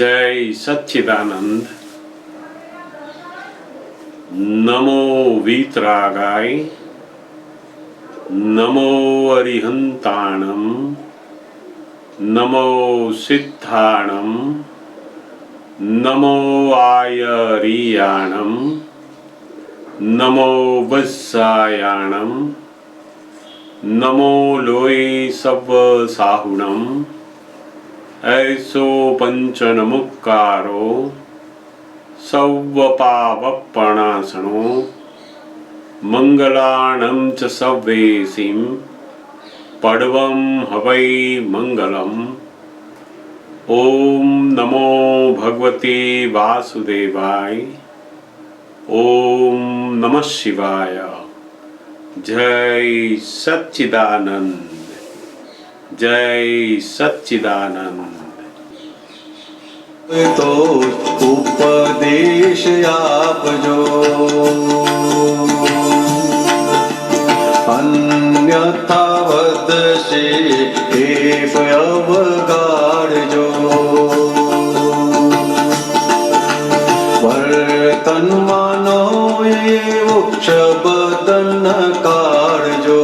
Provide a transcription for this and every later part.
जय सच्चिदानंद। नमो वीतरागाय, नमो अरिहंताणम, नमो सिद्धाणम, नमो आयरियाणम, नमो वत्सायाणम, नमो लोये सव साहुणम, ऐसो पंचनमुक्कारो सौवपावपणासनो मंगलाणं च सव्वेसिं पडवं हवै मंगलम्। ओम नमो भगवते वासुदेवाय। ओम नमः शिवाय। जय सच्चिदानंद, जय सच्चिदानंद। तो उपदेश आपजो, अन्यथा वदशे एव अवगाड़जो। वर्तन मानो एवो शब्दन काढजो,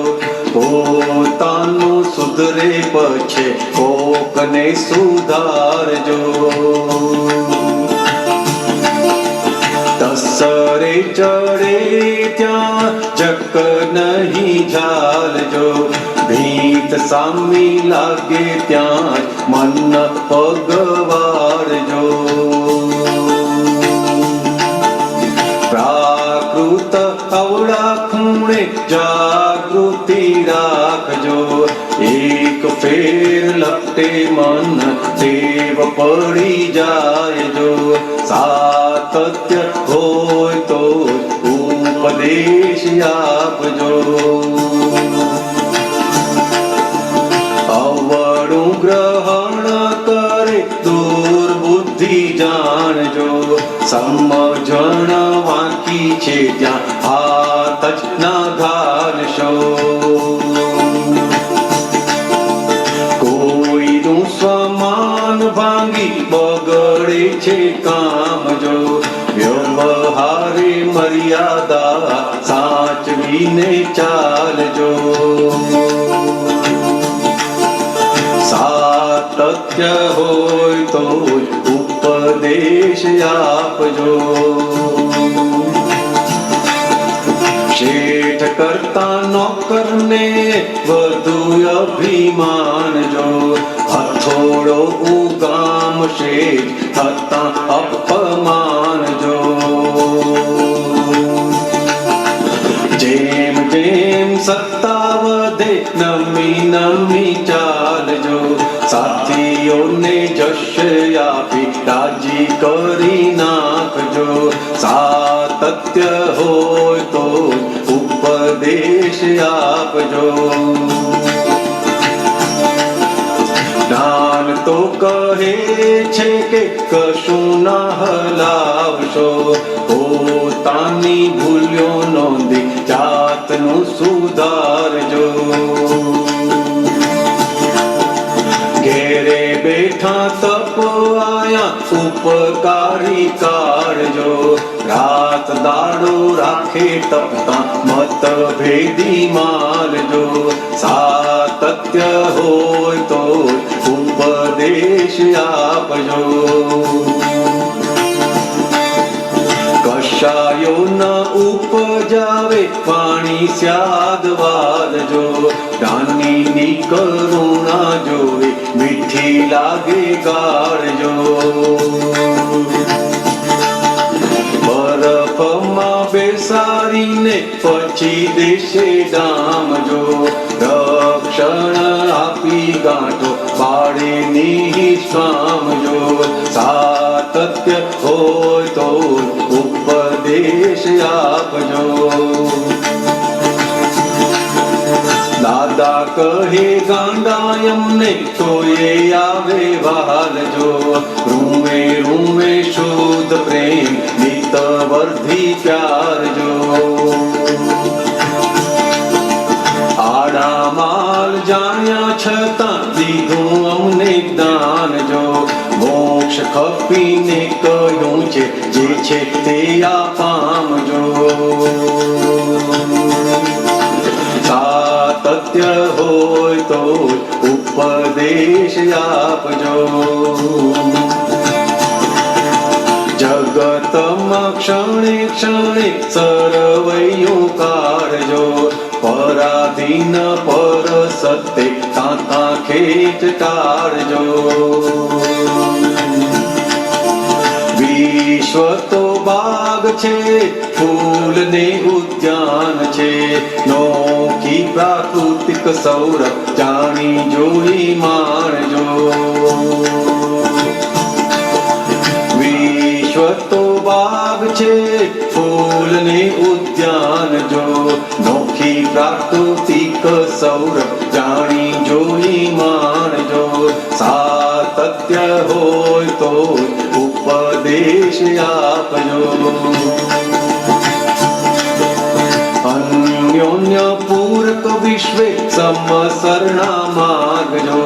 પોતાનું સુધરે પછી કોકને સુધારજો। તસરે ચડે ત્યાં જક નહીં ઝાલજો, ભીત સામી લાગે ત્યાં મન પગવાડજો। પ્રાકૃત અવળા ખૂણે જાગૃતિ રાખજો, એક ફેર લપટે મન દેવ પડી જાયજો। સાતત્ય હોય તો ઉપદેશ આપજો, અવળું ગ્રહણ કરે દુર્બુદ્ધિ જાણજો। સમજણ વાંકી છે ત્યાં હાથ જ ના ઘાલશો। કોઈનું સ્વમાન ભાંગી બગડે છે કામ જો, વ્યવહારે મર્યાદા સાચવીને ચાલજો। સાતત્ય હોય તો ઉપદેશ આપજો, શેઠ કરતા નોકરને વધુ અભિમાન જો, હથોડો ઉગામ શેઠ થતા અપમાન જો। જેમ જેમ સત્તા વધે નમી નમી ચાલજો, સાથીઓને જશ આપી રાજી કરી નાખજો। સાતત્ય હોય તો ઉપદેશ આપજો, જ્ઞાન તો કહે છે કે કશું ના હલાવશો, પોતાની ભૂલ્યો નોંધી જાતનું સુધારજો। ઘેરે બેઠા તપ આયા ઉપકારી કાઢજો, રાત દાડો રાખે તપતા મતભેદી મારજો। સાતત્ય હોય તો ઉપદેશ આપજો, કશાયો ન ઉપજાવે પાણી સ્યાદવાદજો, દાનીની કરુણા જોવે મીઠી લાગે ગાળજો। બરફમાં બેસાડીને પછી દેશે ડામજો, રક્ષણ આપી ગાંઠો બાળીની સ્વામજો। સાતત્ય હોય તો ઉપદેશ આપજો, દાદા કહે ગાંડા એમને તો એ આવે વાલજો, રૂમે રૂમે શુદ્ધ પ્રેમ નિત વર્ધી પ્યારજો। આડા માલ જાણ્યા છતાં દીધું અમને દાન જો, મોક્ષ મોક્ષ ખપીને કહ્યું છે, જે છે તે આ પામજો. સાતત્ય હોય તો ઉપદેશ આપજો. જગતમાં ક્ષણે ક્ષણે સરવૈયો કાઢજો. પરાધીન પર સત્ય તાતા ખેચ કાઢજો. વિશ્વ તો બાગ છે, ફૂલ ને ઉદ્યાન છે, નોખી પ્રાકૃતિક સૌરભ જાણી જોઈ માણજો. વિશ્વ તો બાગ છે, ફૂલ ને ઉદ્યાન જો, નોખી પ્રાકૃતિક સૌરભ જાણી જોઈ માણજો. સાતત્ય હોય તો ઉપદેશ આપજો. અન્યોન્ય પૂરક વિશ્વે સમસરણા માગજો.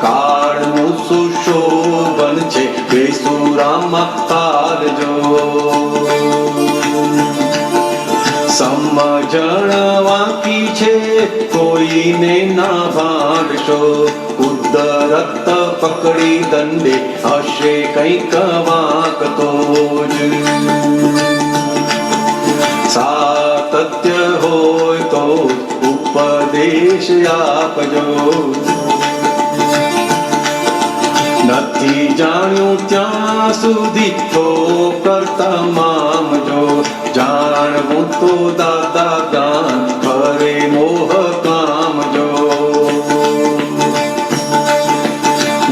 કાળનું સુશોભન છે, બેસુરામાં કાઢજો. સમજણ વાંકી છે, કોઈને ના ભાંડશો. કુદરત પકડી દંડે હશે કંઈક વાંકતો જ. સાતત્ય હોય તો ઉપદેશ આપજો. નથી જાણ્યું ત્યાં સુધી ઠોકર તમામજો. જાણવું તો દાદા જ્ઞાન કરે મોહ કામજો.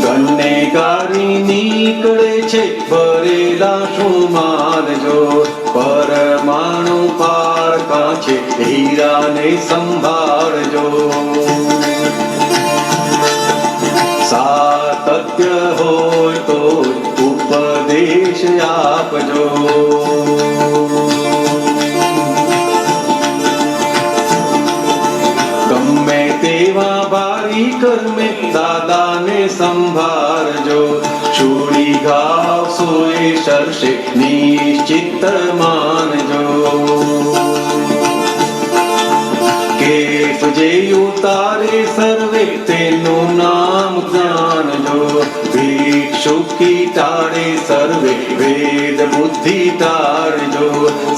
ગન્નેગારી નીકળે છે, ભરેલા શું માનજો. પરમાણુ પારકા છે, હીરાને સંભાળજો. સાતત્ય હોય તો ઉપદેશ આપજો. ગમે તેવા ભારી કર્મે દાદાને સંભાળજો. છોડી ગાવશો એ સરશે નિશ્ચિત માનજો. કેફ જે ઉતારે સર્વે તેનું નામ જાણજો. ભિક્ષુકી ટાળે સર્વે વેદ બુદ્ધિ ટાળજો.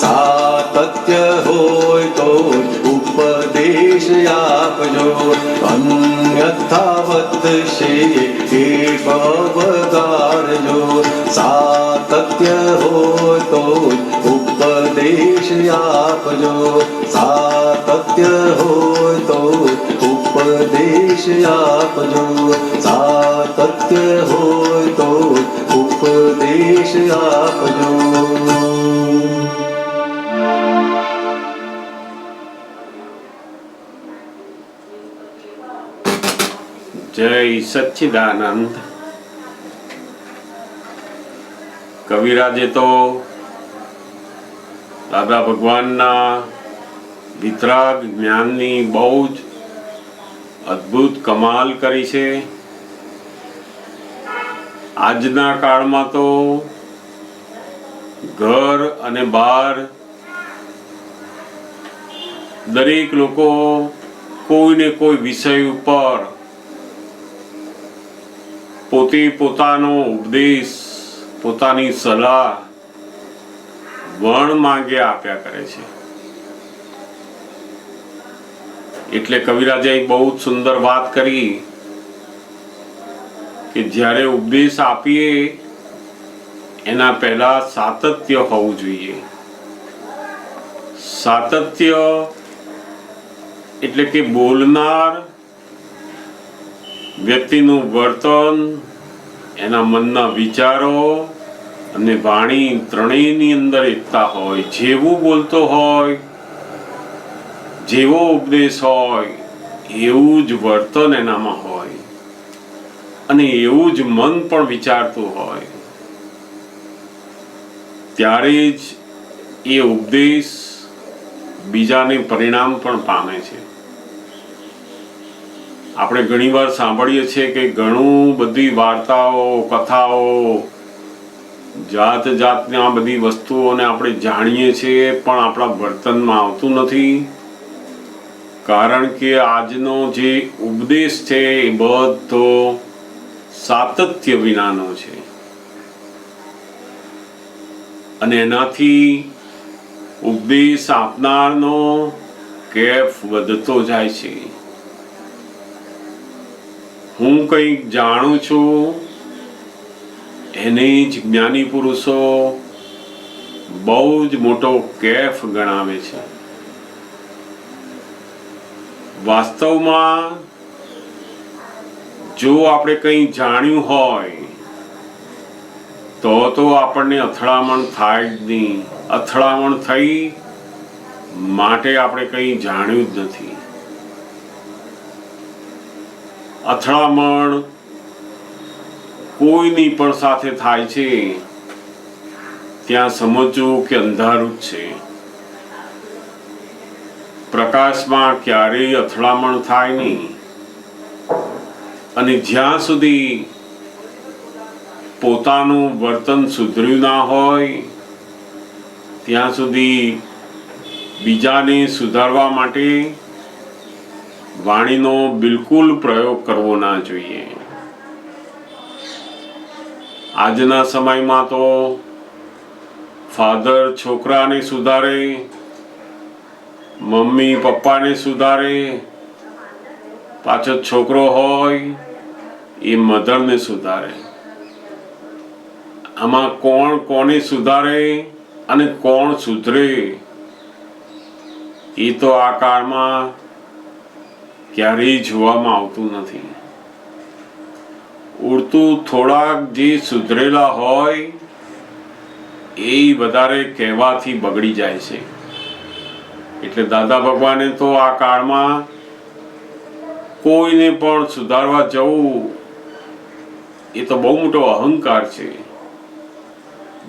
સાતત્ય હોય તો ઉપદેશ આપજો. અન્યથા વધશે એ વગાડજો. સાતત્ય હોય તો ઉપદેશ આપજો. સાતત્ય હોય તો ઉપદેશ આપજો. સાતત્ય હોય તો ઉપદેશ આપજો. જય સચ્ચિદાનંદ. કવિરાજે તો દાદા ભગવાનના વિતરાગ જ્ઞાનની બહુ જ અદ્ભુત કમાલ કરી છે. આજના કાળમાં તો ઘર અને બહાર દરેક લોકો કોઈને કોઈ વિષય ઉપર પોતે પોતાનો ઉપદેશ, પોતાની સલાહ વણ માંગે આપ્યા કરે છે. એટલે કવિરાજે બહુ જ સુંદર વાત કરી કે જ્યારે ઉપદેશ આપીએ એના પહેલા સાતત્ય હોવું જોઈએ. સાતત્ય એટલે કે બોલનાર વ્યક્તિનું વર્તન, એના મનના વિચારો અને વાણી ત્રણેયની અંદર એકતા હોય. જેવું બોલતો હોય, જેવો ઉપદેશ હોય, એવું જ વર્તન એનામાં હોય અને એવું જ મન પણ વિચારતું હોય. ત્યારે જ એ ઉપદેશ બીજાને પરિણામ પણ પામે છે. આપણે ઘણીવાર સાંભળીએ છીએ કે ઘણું બધી વાર્તાઓ, કથાઓ જાત જાતની આ બધી વસ્તુઓને આપણે જાણીએ છીએ પણ આપણા વર્તનમાં આવતું નથી, કારણ કે આજનો જે ઉપદેશ છે એ બધો સાતત્ય વિનાનો છે અને એનાથી ઉપદેશ આપનારનો કેફ વધતો જાય છે. હું કંઈક જાણું છું એને જ જ્ઞાની પુરુષો બહુ જ મોટો કેફ ગણાવે છે. વાસ્તવમાં જો આપણે કંઈ જાણ્યું હોય તો આપણને અથડામણ થાય જ નહીં. અથડામણ થઈ માટે આપણે કંઈ જાણ્યું જ નથી. અથડામણ કોઈની પણ સાથે થાય છે ત્યાં સમજવું કે અંધારું જ છે. પ્રકાશમાં ક્યારેય અથડામણ થાય નહીં. અને જ્યાં સુધી પોતાનું વર્તન સુધર્યું ના હોય ત્યાં સુધી બીજાને સુધારવા માટે વાણીનો બિલકુલ પ્રયોગ કરવો ના જોઈએ. આજના સમયમાં તો ફાધર છોકરાને સુધારે, મમ્મી પપ્પાને સુધારે, પાછો છોકરો હોય એ મધરને સુધારે. આમાં કોણ કોને સુધારે અને કોણ સુધરે એ તો આ કાળમાં ક્યારેય જોવામાં આવતું નથી. ઉડતું થોડાક જે સુધરેલા હોય એ વધારે કહેવાથી બગડી જાય છે. એટલે દાદા ભગવાને તો આ કાળમાં કોઈને પણ સુધારવા જવું એ તો બહુ મોટો અહંકાર છે.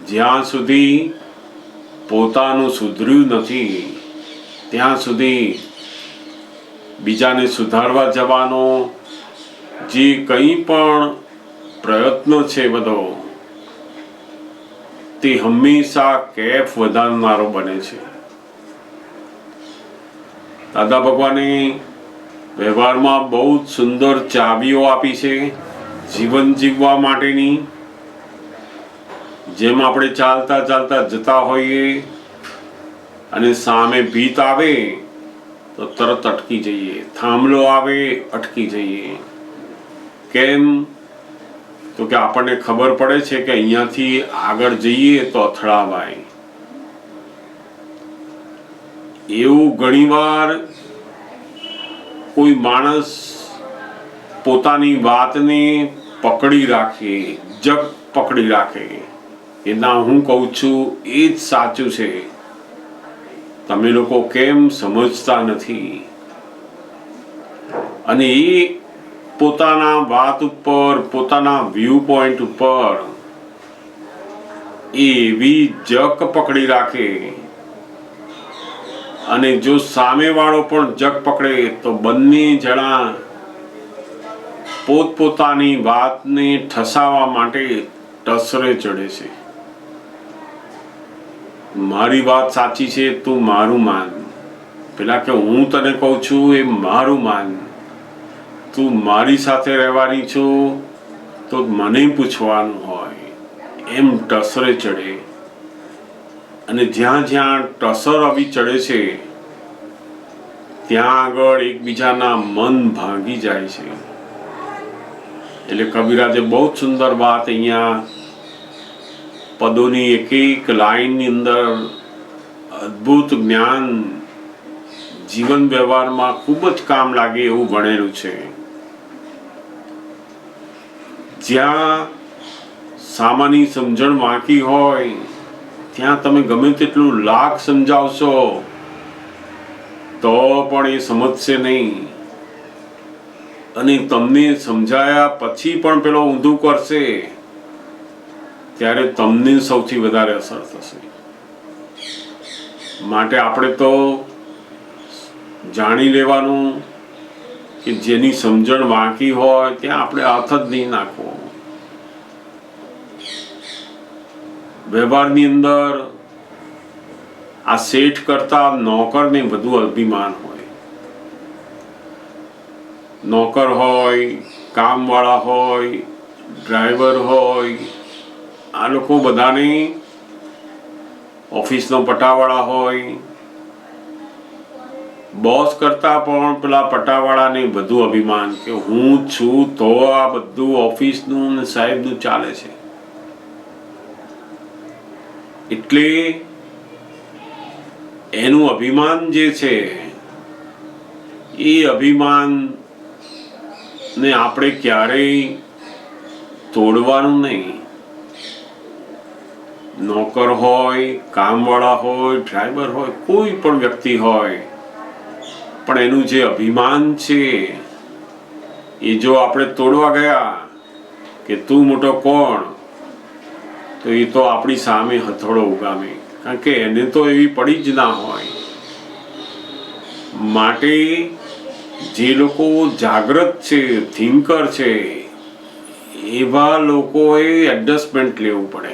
જ્યાં સુધી પોતાનું સુધર્યું નથી ત્યાં સુધી બીજાને સુધારવા જવાનો જે કંઈ પણ પ્રયત્ન છે બધો તે હંમેશા કેફ વધારનારો બને છે. દાદા ભગવાને વ્યવહારમાં બહુ જ સુંદર ચાવીઓ આપી છે જીવન જીવવા માટેની. જેમ આપણે ચાલતા ચાલતા જતા હોઈએ અને સામે ભીત આવે તો તરત અટકી જઈએ, થાંભલો આવે અટકી જઈએ. કેમ? તો કે આપણને ખબર પડે છે કે અહીંયાથી આગળ જઈએ તો અથડાવાય. એવું ઘણીવાર કોઈ માણસ પોતાની વાતને પકડી રાખે, જગ પકડી રાખે કે ના હું કહું છું એ જ સાચું છે, તમે લોકો કેમ સમજતા નથી. અને એ પોતાના વાત ઉપર, પોતાના વ્યૂ પોઈન્ટ ઉપર એવી જક પકડી રાખે અને જો સામેવાળો પણ જક પકડે તો બંને જણા પોતપોતાની વાતને ઠસાવવા માટે ટસરે ચડે છે. મારી વાત સાચી છે, તું મારું માન. પેલા કે હું તને કહું છું એ મારું માન. તું મારી સાથે રહેવાની છું તો મને પૂછવાનું હોય. એમ ટસરે ચડે. અને જ્યાં જ્યાં ટસર આવી ચડે છે ત્યાં આગળ એકબીજાના મન ભાંગી જાય છે. એટલે કબીરાજે બહુ જ સુંદર વાત અહીંયા પદોની એક એક લાઈનની અંદર અદ્ભુત જ્ઞાન જીવન વ્યવહારમાં ખૂબ જ કામ લાગે એવું ભણેલું છે. જ્યાં સામાન્ય સમજણ વાંકી હોય ત્યાં તમે ગમે તેટલું લાખ સમજાવશો તો પણ એ સમજશે નહીં. અને તમને સમજાયા પછી પણ પેલો ઊંધું કરશે ત્યારે તમને સૌથી વધારે અસર થશે. માટે આપણે તો જાણી લેવાનું કે જેની સમજણ વાંકી હોય ત્યાં આપણે હાથ જ નહીં નાખવો. વ્યવહારની અંદર આ શેઠ કરતા નોકરને વધુ અભિમાન હોય. નોકર હોય, કામવાળા હોય, ડ્રાઈવર હોય, આ લોકો બધાને ઓફિસનો પટાવાળા હોય, બોસ કરતા પણ પેલા પટાવાળાને વધુ અભિમાન કે હું છું તો આ બધું ઓફિસનું ને સાહેબનું ચાલે છે. એટલે એનું અભિમાન જે છે એ અભિમાન ને આપણે ક્યારેય તોડવાનું નહીં. નોકર હોય, કામવાળા હોય, ડ્રાઈવર હોય, કોઈ પણ વ્યક્તિ હોય, પણ એનું જે અભિમાન છે એ જો આપણે તોડવા ગયા કે તું મોટો કોણ, તો એ તો આપણી સામે હથોડો ઉગામે. કારણ કે એને તો એવી પડી જ ના હોય. માટે જે લોકો જાગૃત છે, થિંકર છે, એવા લોકોએ એડજસ્ટમેન્ટ લેવું પડે.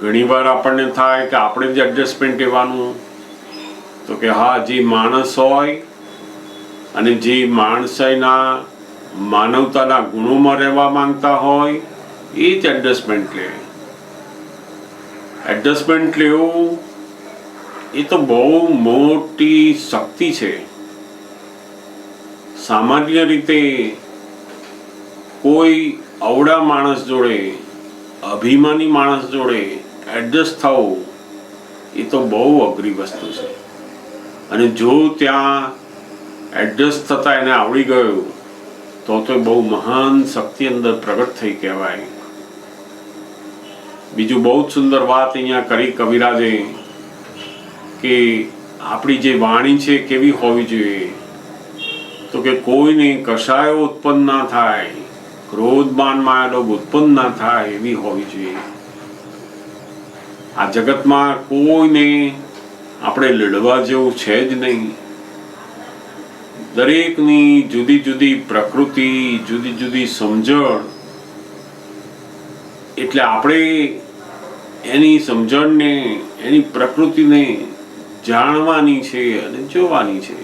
ઘણીવાર આપણને થાય કે આપણે જ એડજસ્ટમેન્ટ લેવાનું, તો કે હા, જે માણસ હોય અને જે માણસાઈના માનવતાના ગુણોમાં રહેવા માંગતા હોય એ જ એડજસ્ટમેન્ટ લે. એડજસ્ટમેન્ટ લેવું એ તો બહુ મોટી શક્તિ છે. સામાન્ય રીતે કોઈ અવળા માણસ જોડે, અભિમાની માણસ જોડે એડજસ્ટ થવું એ તો બહુ અઘરી વસ્તુ છે. અને જો ત્યાં એડજસ્ટ થતા એને આવડી ગયું તો બહુ મહાન શક્તિ અંદર પ્રગટ થઈ કહેવાય. બીજું બહુ જ સુંદર વાત અહીંયા કરી કવિરાજે કે આપણી જે વાણી છે કેવી હોવી જોઈએ, તો કે કોઈને કશાયો ઉત્પન્ન ના થાય, ક્રોધ માન માયા લોભ ઉત્પન્ન ના થાય એવી હોવી જોઈએ. આ જગતમાં કોઈને આપણે લડવા જેવું છે જ નહીં. દરેકની જુદી જુદી પ્રકૃતિ, જુદી જુદી સમજણ, એટલે આપણે એની સમજણને, એની પ્રકૃતિને જાણવાની છે અને જોવાની છે.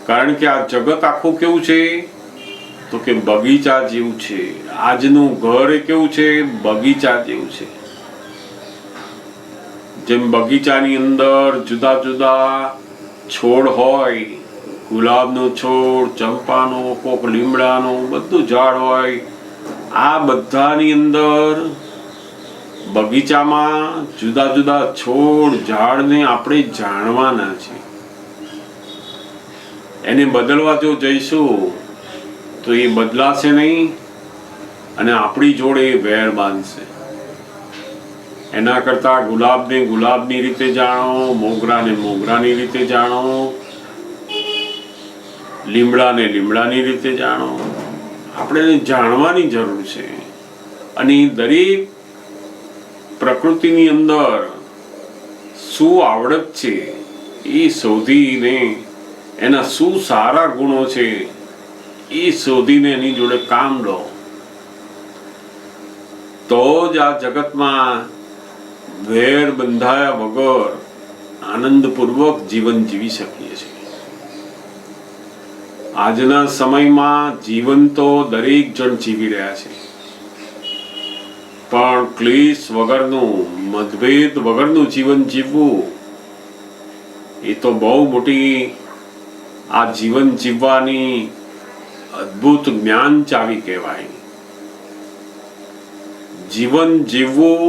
કારણ કે આ જગત આખું કેવું છે તો કે બગીચા જેવું છે. આજનું ઘર એ કેવું છે, બગીચા જેવું છે. જેમ બગીચાની અંદર જુદા જુદા છોડ હોય, ગુલાબનો છોડ, ચંપાનો, કોક લીમડાનો, બધું ઝાડ હોય, આ બધાની અંદર બગીચામાં જુદા જુદા છોડ ઝાડને આપણે જાણવાના છે. એને બદલવા જો જઈશું તો એ બદલાશે નહીં અને આપણી જોડે વેર બાંધશે. એના કરતા ગુલાબને ગુલાબની રીતે જાણો, મોગરાને મોગરાની રીતે જાણો, લીમડાને લીમડાની રીતે જાણો. આપણે જાણવાની જરૂર છે. અને દરેક પ્રકૃતિની અંદર શું આવડત છે એ શોધીને, એના શું સારા ગુણો છે એ શોધીને એની જોડે કામ લો, તો જ આ જગતમાં વેર બંધાયા વગર આનંદપૂર્વક જીવન જીવી શકીએ છીએ. આજના સમયમાં જીવન તો દરેક જણ જીવી રહ્યા છે, પણ ક્લેશ વગરનું, મતભેદ વગરનું જીવન જીવવું એ તો બહુ મોટી આ જીવન જીવવાની અદ્ભુત જ્ઞાન ચાવી કહેવાય. જીવન જીવવું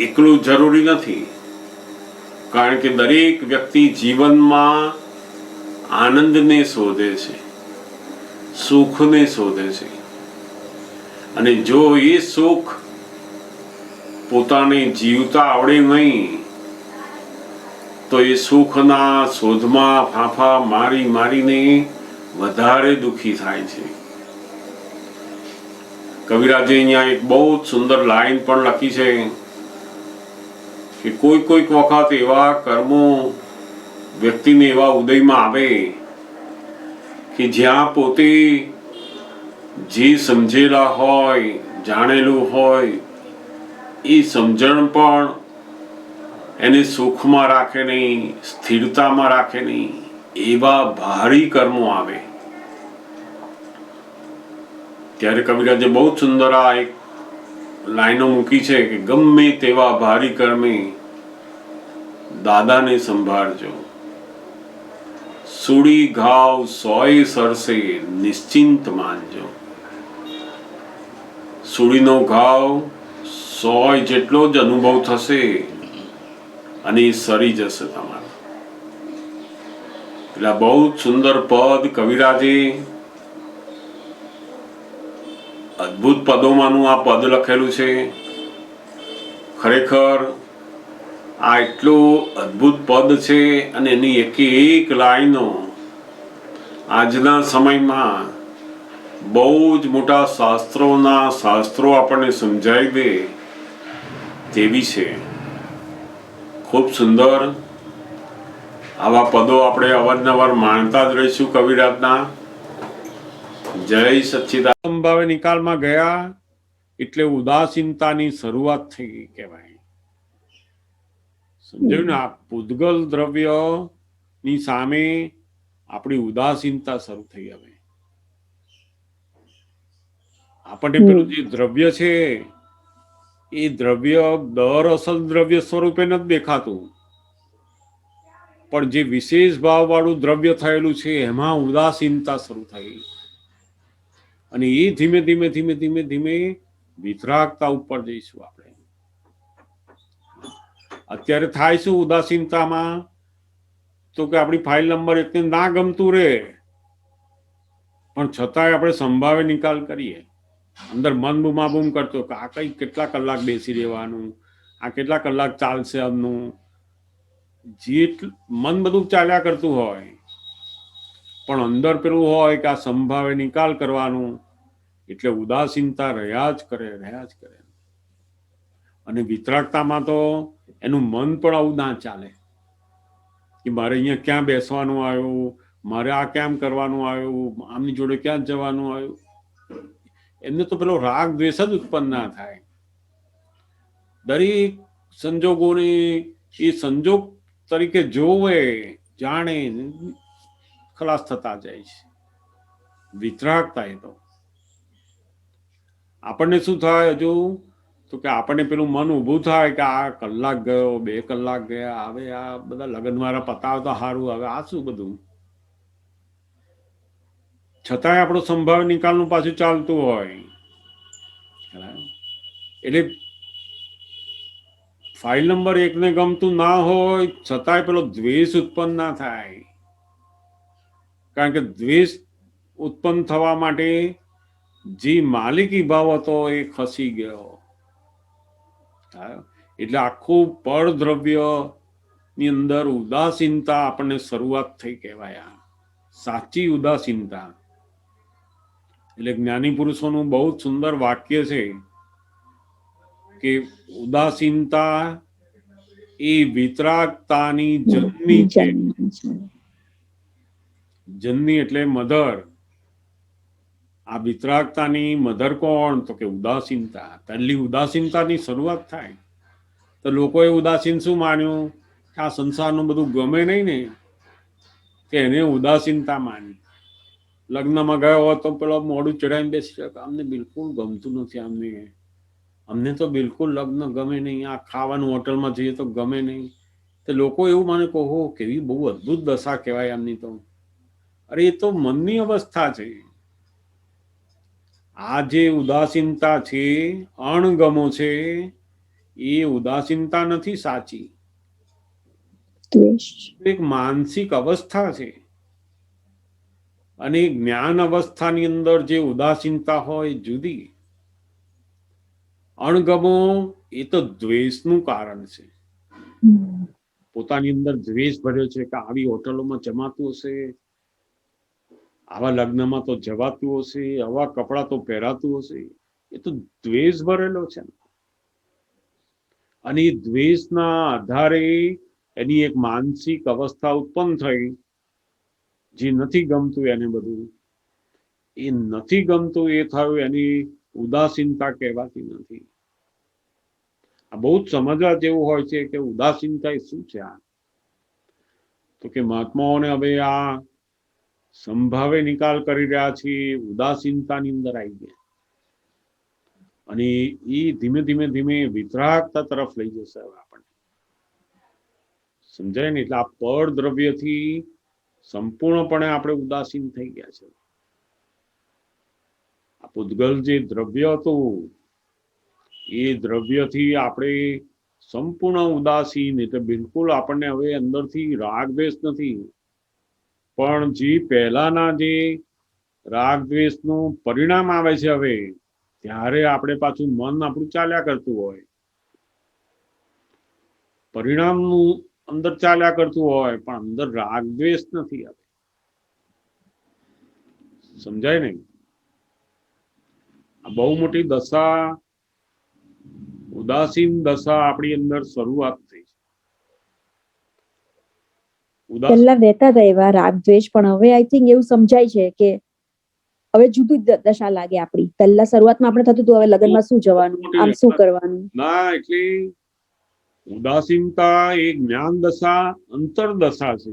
એકલું જરૂરી નથી, કારણ કે દરેક વ્યક્તિ જીવનમાં આનંદને શોધે છે, સુખને શોધે છે. અને જો એ સુખ પોતાને જીવતા આવડે નહીં તો એ સુખના શોધમાં ફાંફા મારી મારીને વધારે દુઃખી થાય છે. કવિરાજે અહીંયા એક બહુ સુંદર લાઈન પણ લખી છે કે કોઈક વખત એવા કર્મો વ્યક્તિને એવા ઉદયમાં આવે કે જ્યાં પોતે જે સમજેલા હોય, જાણેલું હોય એ સમજણ પણ એને સુખમાં રાખે નહીં, સ્થિરતામાં રાખે નહીં, એવા ભારી કર્મો આવે ત્યારે કવિરાજે બહુ સુંદર આ એક લાઈનો મૂકી છે કે ગમે તેવા ભારી કર્મે દાદાને સંભાળજો, સુડી ઘાવ સોય સરસે નિશ્ચિંત માનજો. સુડીનો ઘાવ 100 જેટલો જ અનુભવ થશે અને એ સરી જશે તમારો. એટલે બહુ સુંદર પદ કવિરાજે અદ્ભુત પદોમાંનું આ પદ લખેલું છે. ખરેખર આ એટલું અદ્ભુત પદ છે અને એની એક લાઈનો આજના સમયમાં બહુ જ મોટા શાસ્ત્રો આપણને સમજાવી દે તેવી છે. ખૂબ સુંદર આવા પદો આપણે અવારનવાર માણતા જ રહીશું કવિરાજના. જય સચ્ચિદાનંદ. સંભાવે નિકાલમાં ગયા એટલે ઉદાસીનતાની શરૂઆત થઈ ગઈ કહેવાય. સમજાયું ને? આ પૂદગલ દ્રવ્ય ની સામે આપણી ઉદાસીનતા શરૂ થઈ. હવે આપણને પેલું જે દ્રવ્ય છે એ દ્રવ્ય અસલ દ્રવ્ય સ્વરૂપે નથી દેખાતું, પણ જે વિશેષ ભાવ વાળું દ્રવ્ય થયેલું છે એમાં ઉદાસીનતા શરૂ થઈ અને એ ધીમે ધીમે ધીમે ધીમે ધીમે વિતરાગતા ઉપર જઈશું આપણે. અત્યારે થાય શું ઉદાસીનતામાં? તો કે આપણી ફાઇલ નંબર 1 ને ના ગમતું રે, પણ છતાંય આપણે સંભાવે નિકાલ કરીએ. અંદર મન બૂમાબૂમ કરતો કે આ કઈ કેટલા કલાક બેસી રહેવાનું, આ કેટલા કલાક ચાલશે આમનું. મન બધું ચાલ્યા કરતું હોય પણ અંદર પેલું હોય કે આ સંભાવે નિકાલ કરવાનું, એટલે ઉદાસીનતા રહ્યા જ કરે. અને વિતરાગતામાં તો એનું મન પણ આવું ના ચાલે કે મારે અહીંયા ક્યાં બેસવાનું આવ્યું, મારે આ કેમ કરવાનું આવ્યું, આમની જોડે ક્યાં જવાનું આવ્યું. એમને તો પેલો રાગ દ્વેષ જ ઉત્પન્ન ના થાય. દરેક સંજોગોને એ સંજોગ તરીકે જોવે, જાણે, ખલાસ થતા જાય છે. વિતરાગતા એ તો આપણને શું થાય હજુ તો કે આપણને પેલું મન ઊભું થાય કે આ કલાક ગયો, 2 કલાક ગયા, હવે આ બધા લગ્ન વાળા પતાવતા સારું, હવે આ શું બધું. છતાંય આપણો સંભાવ નિકાલનું પાછું ચાલતું હોય. એટલે ફાઇલ નંબર 1 ને ગમતું ના હોય છતાંય પેલો દ્વેષ ઉત્પન્ન ના થાય, કારણ કે દ્વેષ ઉત્પન્ન થવા માટે જે માલિકી ભાવ હતો એ ખસી ગયો. એટલે આખું પરદ્રવ્ય ની અંદર ઉદાસીનતા આપણને શરૂઆત થઈ કહેવાય. સાચી ઉદાસીનતા. એટલે જ્ઞાની પુરુષોનું બહુ સુંદર વાક્ય છે કે ઉદાસીનતા એ વિતરાગતાની જન્મી છે. જન્મી એટલે મધર. આ વિતરાગતાની મધર કોણ? તો કે ઉદાસીનતા. પહેલી ઉદાસીનતાની શરૂઆત થાય તો લોકોએ ઉદાસીન શું માન્યું કે આ સંસારનું બધું ગમે નહીં ને, કે એને ઉદાસીનતા માની. લગ્નમાં ગયો હોત તો પેલો મોડું ચડાવીને બેસી શકે, અમને બિલકુલ ગમતું નથી, અમને તો બિલકુલ લગ્ન ગમે નહીં, આ ખાવાનું હોટલમાં જઈએ તો ગમે નહીં. તો લોકો એવું માને કે ઓહો કેવી બહુ અદ્ભુત દશા કહેવાય એમની તો. અરે એ તો મનની અવસ્થા છે. આ જે ઉદાસીનતા છે, અણગમો છે, એ ઉદાસીનતા નથી સાચી, એક માનસિક અવસ્થા છે. અને જ્ઞાન અવસ્થાની અંદર જે ઉદાસીનતા હોય જુદી. અણગમો એ તો દ્વેષનું કારણ છે. પોતાની અંદર દ્વેષ ભર્યો છે કે આવી હોટલોમાં જમાતું હશે, આવા લગ્નમાં તો જવાતું હશે, આવા કપડાં તો પહેરાતું હશે. એ તો દ્વેષ ભરેલો છે. અને એ દ્વેષના આધારે એની એક માનસિક અવસ્થા ઉત્પન્ન થઈ. જે નથી ગમતું એને બધું, એ નથી ગમતું એ થયું એની ઉદાસીનતા કહેવાતી નથી. આ બહુ જ સમજવા જેવું હોય છે કે ઉદાસીનતા એ શું છે. આ તો કે મહાત્માઓને હવે આ સંભાવે નિકાલ કરી રહ્યા છે, ઉદાસીનતાની અંદર આવી ગયા અને એ ધીમે ધીમે ધીમે વિતરાગતા તરફ લઈ જશે. હવે આપણને સમજાય ને, એટલે આ પર દ્રવ્યથી સંપૂર્ણપણે આપણે ઉદાસીન થઈ ગયા છે. આ પૂતગલ જે દ્રવ્ય હતું એ દ્રવ્યથી આપણે સંપૂર્ણ ઉદાસીન, એટલે બિલકુલ આપણને હવે અંદરથી રાગ દ્વેષ નથી, પણ જે પહેલાના જે રાગ દ્વેષનું પરિણામ આવે છે હવે, ત્યારે આપણે પાછું મન આપણું ચાલ્યા કરતું હોય, પરિણામનું અંદર ચાલ્યા કરતું હોય, પણ અંદર રાગ દ્વેષ નથી આવે. સમજાય ને? આ બહુ મોટી દશા, ઉદાસીન દશા આપણી અંદર શરૂઆત થઈ છે. પહેલા રહેતા હતા એવા રાગ દ્વેષ, પણ હવે આઈ થિંક એવું સમજાય છે કે હવે જુદી દશા લાગે આપણી. પહેલા શરૂઆતમાં આપણે થતું હતું હવે લગ્નમાં શું જવાનું, આમ શું કરવાનું. ના, એટલે ઉદાસીનતા એ જ્ઞાન દશા, અંતર દશા છે.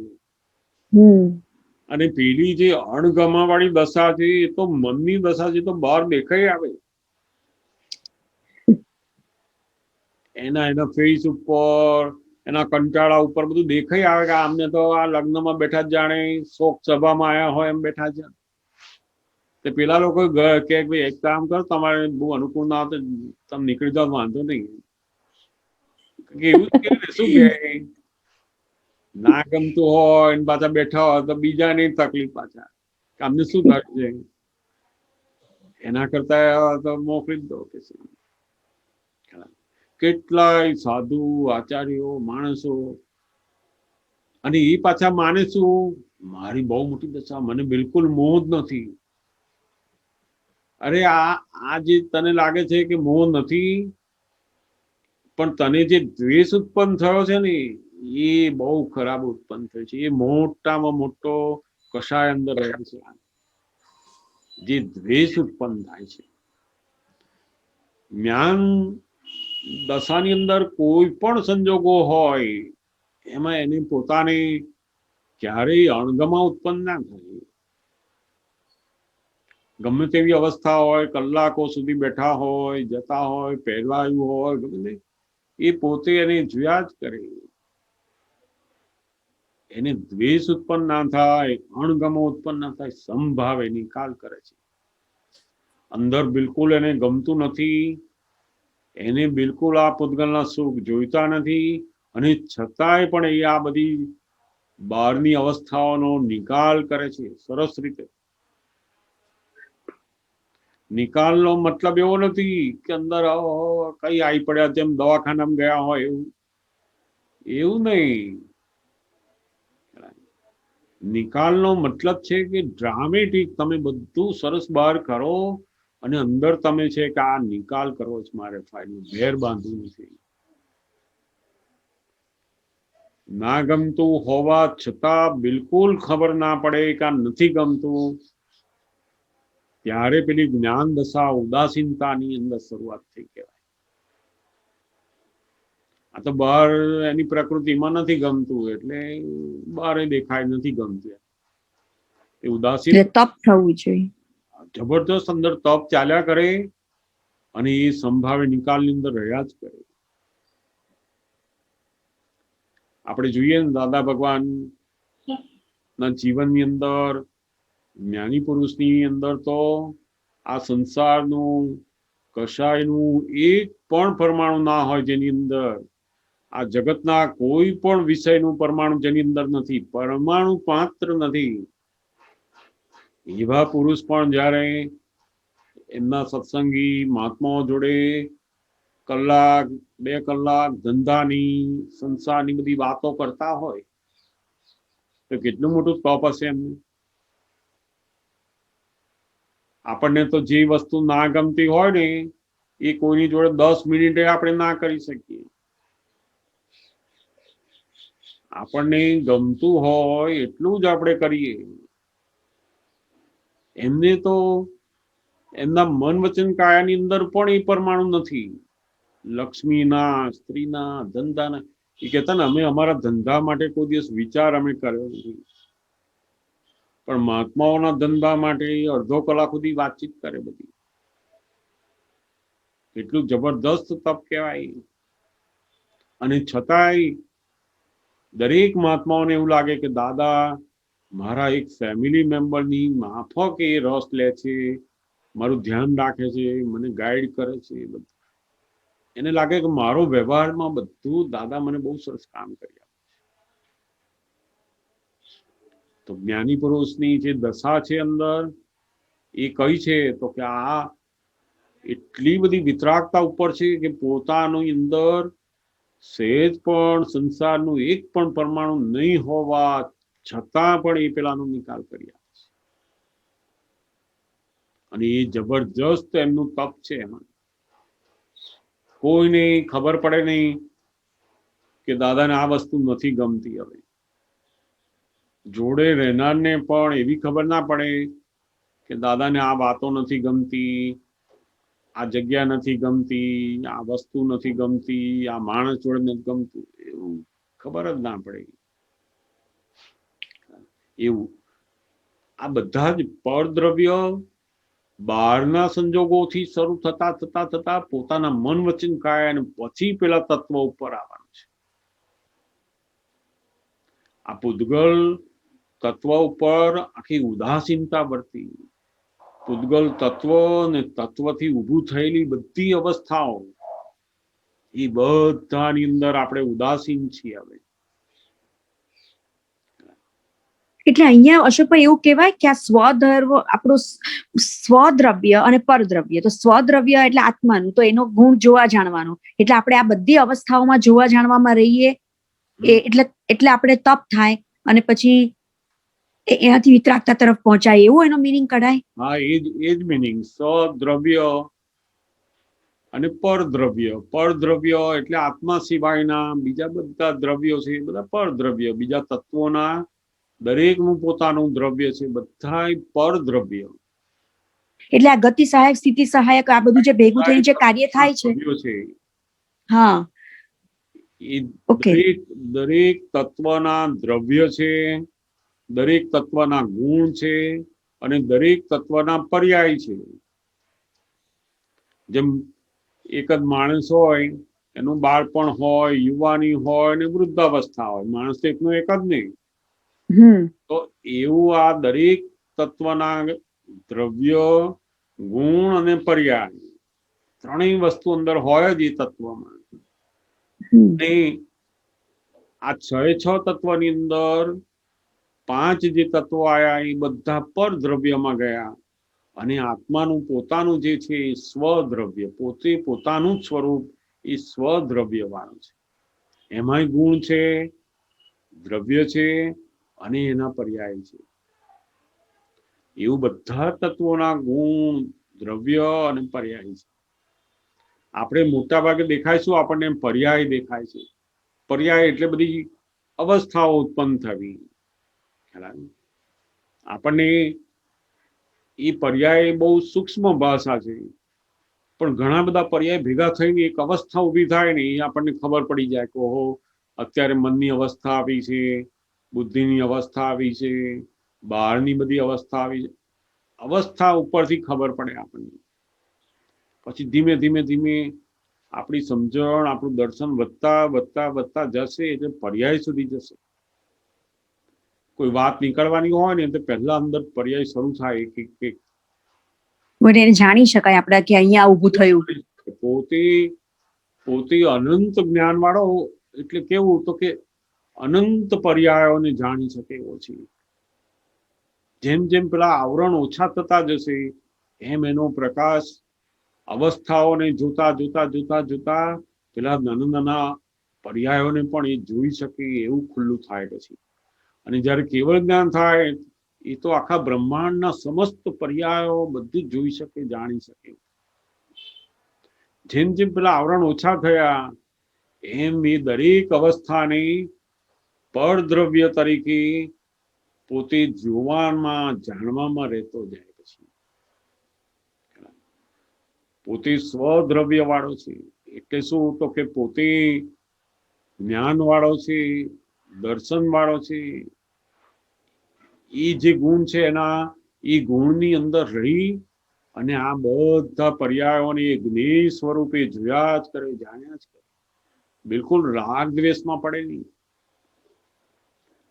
અને પેલી જે અણગમા વાળી દશા છે એ તો મનની દશા છે, તો બહાર દેખાઈ આવે. એના ફેસ ઉપર, એના કંટાળા ઉપર બધું દેખાઈ આવે કે આમને તો આ લગ્નમાં બેઠા જ જાણે શોક સભામાં આવ્યા હોય એમ બેઠા છે. તે પેલા લોકો કે ભાઈ એક કામ કરો, તમારે બહુ અનુકૂળ ના આવે તમે નીકળી જાવ, વાંધો નહીં. એવું જ કે શું કે ના ગમતું હોય ને પાછા બેઠા હોય તો બીજાની તકલીફ, પાછા અમને શું થાય છે, એના કરતા તો મોકલી જ દો. કે કેટલાય સાધુ આચાર્યો માણસો, અને એ પાછા માને શું, મારી બહુ મોટી દશા, મને બિલકુલ મોહ જ નથી. અરે આ જે તને લાગે છે કે મોહ નથી, પણ તને જે દ્વેષ ઉત્પન્ન થયો છે ને એ બહુ ખરાબ ઉત્પન્ન થયો છે. એ મોટામાં મોટો કષાય અંદર રહે છે, જે દ્વેષ ઉત્પન્ન થાય છે. જ્ઞાન દશાની અંદર કોઈ પણ સંજોગો હોય એમાં એને પોતાને ક્યારેય અણગમા ઉત્પન્ન ના થાય. ગમે તેવી અવસ્થા હોય, કલાકો સુધી બેઠા હોય, જતા હોય, પહેરવાયું હોય, ગમે એ પોતે એને જોયા જ કરે. એને દ્વેષ ઉત્પન્ન ના થાય, અણગમો ઉત્પન્ન ના થાય, સંભાવે નિકાલ કરે છે. અંદર બિલકુલ એને ગમતું નથી, એને બિલકુલ આ પૂતગલના સુખ જોઈતા નથી, અને છતાંય પણ એ આ બધી બહારની અવસ્થાઓનો નિકાલ કરે છે સરસ રીતે. નિકાલનો મતલબ એવો નથી કે અંદર કઈ આવી પડ્યા જેમ દવાખાનામાં ગયા હોય એવું નહીં. નિકાલનો મતલબ છે કે ડ્રામેટિક તમે બધું સરસ બહાર કરો અને અંદર તમે છે કે આ નિકાલ કરવો છે મારે, ફાઇલનું ઘેર બાંધવું નથી. ના ગમતું હોવા છતાં બિલકુલ ખબર ના પડે કે આ નથી ગમતું, ત્યારે પેલી જ્ઞાન દશા ઉદાસીનતાની અંદર શરૂઆત થઈ કહેવાય. આ તો બહાર એની પ્રકૃતિમાં નથી ગમતું એટલે બહાર દેખાય નથી ગમતું. એ ઉદાસીન તપ થવું જોઈએ, જબરદસ્ત અંદર તપ ચાલ્યા કરે અને એ સંભાવે નિકાલની અંદર રહ્યા જ કરે. આપણે જોઈએ ને દાદા ભગવાન ના જીવનની અંદર, જ્ઞાની પુરુષની અંદર તો આ સંસારનું કશાયનું એક પણ પરમાણુ ના હોય જેની અંદર, આ જગતના કોઈ પણ વિષયનું પરમાણુ જેની અંદર નથી, પરમાણુ માત્ર નથી. એવા પુરુષ પણ જ્યારે એમના સત્સંગી મહાત્માઓ જોડે કલાક 2 કલાક ધંધાની, સંસારની બધી વાતો કરતા હોય તો કેટલું મોટું તપ હશે એમનું. આપણને તો જે વસ્તુ ના ગમતી હોય ને એ કોઈની જોડે 10 મિનિટે આપણે ના કરી શકીએ. આપણને ગમતું હોય એટલું જ આપણે કરીએ. એમને તો એમના મન વચન કાયાની અંદર પણ એ પરમાણુ નથી. લક્ષ્મીના, સ્ત્રીના, ધંધાના, એ કહેતા ને અમે અમારા ધંધા માટે કોઈ દિવસ વિચાર અમે કર્યો નથી, પણ મહાત્માઓના ધંધા માટે અડધો કલાક સુધી વાતચીત કરે બધી. એટલું જબરદસ્ત તપ કહેવાય. અને છતાંય દરેક મહાત્માઓને એવું લાગે કે દાદા મારા એક ફેમિલી મેમ્બરની માફક એ રસ લે છે, મારું ધ્યાન રાખે છે, મને ગાઈડ કરે છે. બધું એને લાગે કે મારો વ્યવહારમાં બધું દાદા મને બહુ સરસ કામ કરી આપે. તો જ્ઞાની પુરુષની જે દશા છે અંદર એ કઈ છે તો કે આ એટલી બધી વિતરાગતા ઉપર છે કે પોતાની અંદર સહેજ પણ સંસારનું એક પણ પરમાણુ નહીં હોવા છતાં પણ એ પેલાનો નિકાલ કરી આપે છે. અને એ જબરજસ્ત એમનું તપ છે. એમાં કોઈને ખબર પડે નહીં કે દાદાને આ વસ્તુ નથી ગમતી. હવે જોડે રહેનારને પણ એવી ખબર ના પડે કે દાદાને આ વાતો નથી ગમતી, આ જગ્યા નથી ગમતી, આ વસ્તુ નથી ગમતી, આ માણસ જોડે નથી ગમતું, એવું ખબર જ ના પડે. એવું આ બધા જ પરદ્રવ્ય બહારના સંજોગોથી શરૂ થતા થતા થતા પોતાના મન વચન કાય અને પછી પેલા તત્વ ઉપર આવવાનું છે. આ પૂતગલ તત્વ ઉપર આખી ઉદાસીનતા વર્તી. પૂતગલ તત્વ અને તત્વથી ઊભું થયેલી બધી અવસ્થાઓ એ બધાની અંદર આપણે ઉદાસીન છીએ. હવે એટલે અહીંયા અશોકભાઈ એવું કહેવાય કે આ સ્વધર્વ આપણું સ્વદ્રવ્ય અને પરદ્રવ્ય, તો સ્વદ્રવ્ય એટલે આત્માનું, તો એનો ગુણ જોવા જાણવાનો, એટલે આપણે આ બધી અવસ્થાઓમાં જોવા જાણવામાં રહીએ એટલે આપણે તપ થાય અને પછી એનાથી વિતરાગતા તરફ પહોંચાય, એવું એનો મિનિંગ કઢાય. હા, એ જ મિનિંગ. સ્વદ્રવ્ય અને પરદ્રવ્ય. પરદ્રવ્ય એટલે આત્મા સિવાયના બીજા બધા દ્રવ્યો છે, બધા પરદ્રવ્ય. બીજા તત્વોના દરેકનું પોતાનું દ્રવ્ય છે, બધા પરદ્રવ્ય. એટલે આ ગતિ સહાયક, સ્થિતિ સહાયક, આ બધું જે ભેગું થઈને જે કાર્ય થાય છે. હા, એ દરેક તત્વના દ્રવ્ય છે, દરેક તત્વના ગુણ છે અને દરેક તત્વના પર્યાય છે. જેમ એક જ માણસ હોય, એનું બાળપણ હોય, યુવાની હોય ને વૃદ્ધાવસ્થા હોય. માણસ એકનો એક જ નહીં. તો એવું આ દરેક તત્વના દ્રવ્ય, ગુણ અને પર્યાય ત્રણેય વસ્તુ અંદર હોય જ એ તત્વમાં. આ 6 તત્વની અંદર 5 જે તત્વો આયા એ બધા પરદ્રવ્યમાં ગયા અને આત્માનું પોતાનું જે છે એ સ્વદ્રવ્ય, પોતે પોતાનું જ સ્વરૂપ એ સ્વદ્રવ્ય વાળું છે. એમાંય ગુણ છે, દ્રવ્ય છે અને એના પર્યાય છે. એવું બધા તત્વોના ગુણ, દ્રવ્ય અને પર્યાય છે. આપણે મોટા ભાગે દેખાયશું, આપણને પર્યાય દેખાય છે. પર્યાય એટલે બધી અવસ્થાઓ ઉત્પન્ન થવી. આપણને એ પર્યાય બહુ સૂક્ષ્મ ભાષા છે, પણ ઘણા બધા પર્યાય ભેગા થઈને એક અવસ્થા ઊભી થાય ને એ આપણને ખબર પડી જાય કે ઓહો અત્યારે મનની અવસ્થા આવી છે, બુદ્ધિની અવસ્થા આવી છે, બહારની બધી અવસ્થા આવી છે. અવસ્થા ઉપરથી ખબર પડે આપણને. પછી ધીમે ધીમે ધીમે આપણી સમજણ, આપણું દર્શન વધતા વધતા વધતા જશે એટલે પર્યાય સુધી જશે. કોઈ વાત નીકળવાની હોય ને તો પહેલા અંદર પર્યાય શરૂ થાય કે એને જાણી શકાય આપણે કે અહીંયા ઊભું થયું. પોતે અનંત જ્ઞાન વાળો એટલે કેવું તો કે અનંત પર્યાયોને જાણી શકે એવો છે. જેમ જેમ પેલા આવરણ ઓછા થતા જશે એમ એનો પ્રકાશ અવસ્થાઓને જોતા જોતા જોતા જોતા પેલા નાના નાના પર્યાયોને પણ એ જોઈ શકે એવું ખુલ્લું થાય પછી. અને જ્યારે કેવળ જ્ઞાન થાય એ તો આખા બ્રહ્માંડના સમસ્ત પર્યાયો બધું જોઈ શકે, જાણી શકે. જેમ જેમ પેલા આવરણ ઓછા થયા એમ એ દરેક અવસ્થાને પરદ્રવ્ય તરીકે પોતે જોવામાં, જાણવામાં રહેતો જાય પછી. પોતે સ્વદ્રવ્ય વાળો છે. એટલે શું? તો કે પોતે જ્ઞાન વાળો છે, દર્શન વાળો છે. એ જે ગુણ છે એના એ ગુણની અંદર રહી અને આ બધા પર્યાયોને એ જ્ઞેય સ્વરૂપે જોયા જ કરે, જાણ્યા જ કરે. બિલકુલ રાગ દ્વેષમાં પડે નહીં.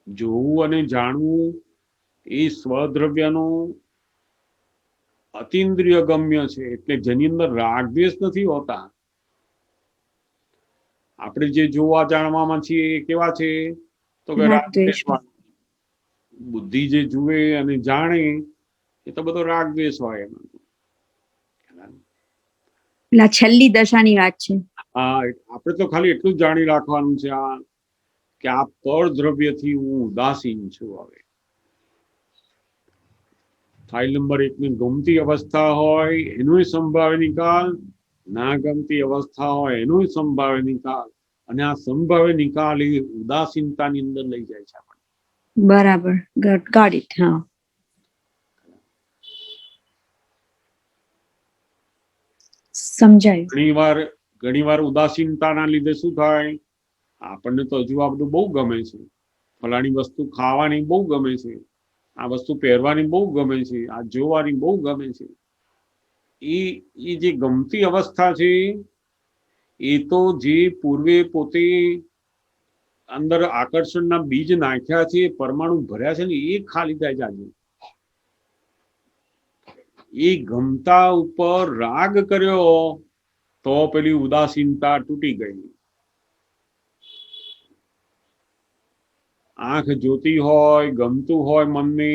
જોવું અને જાણવું એ સ્વદ્રવ્યનું અતિન્દ્રિય ગમ્ય છે. એટલે જેની અંદર રાગ દ્વેષ નથી હોતા. આપણે જે જોવા જાણવામાં છીએ એ કેવા છે? તો કે રાગ દ્વેષ વાળા. બુદ્ધિ જે જુએ અને જાણે એ તો બધો રાગ દ્વેષ હોય એમાં. એટલે આ છેલ્લી દશાની વાત છે. હા, આપણે તો ખાલી એટલું જ જાણી રાખવાનું છે આ કે આ પરદ્રવ્યથી હું ઉદાસીન છું. હવે ફાઇલ નંબર 1 ની ગમતી અવસ્થા હોય એનો સંભાવ્ય નિકાલ, ના ગમતી અવસ્થા હોય એનો સંભાવ્ય નિકાલ, અને આ સંભાવ્ય નિકાલ એ ઉદાસીનતાની અંદર લઈ જાય છે આપણે. બરાબર, ગોટ ઇટ. હા, સમજાયું. ઘણીવાર ઉદાસીનતાના લીધે શું થાય? આપણને તો હજુ આ બધું બહુ ગમે છે. ફલાણી વસ્તુ ખાવાની બહુ ગમે છે, આ વસ્તુ પહેરવાની બહુ ગમે છે, આ જોવાની બહુ ગમે છે. એ જે ગમતી અવસ્થા છે એ તો જે પૂર્વે પોતે અંદર આકર્ષણના બીજ નાખ્યા છે, પરમાણુ ભર્યા છે ને, એ ખાલી થાય છે આજે. એ ગમતા ઉપર રાગ કર્યો તો પેલી ઉદાસીનતા તૂટી ગઈ. આંખ જોતી હોય, ગમતું હોય મનને,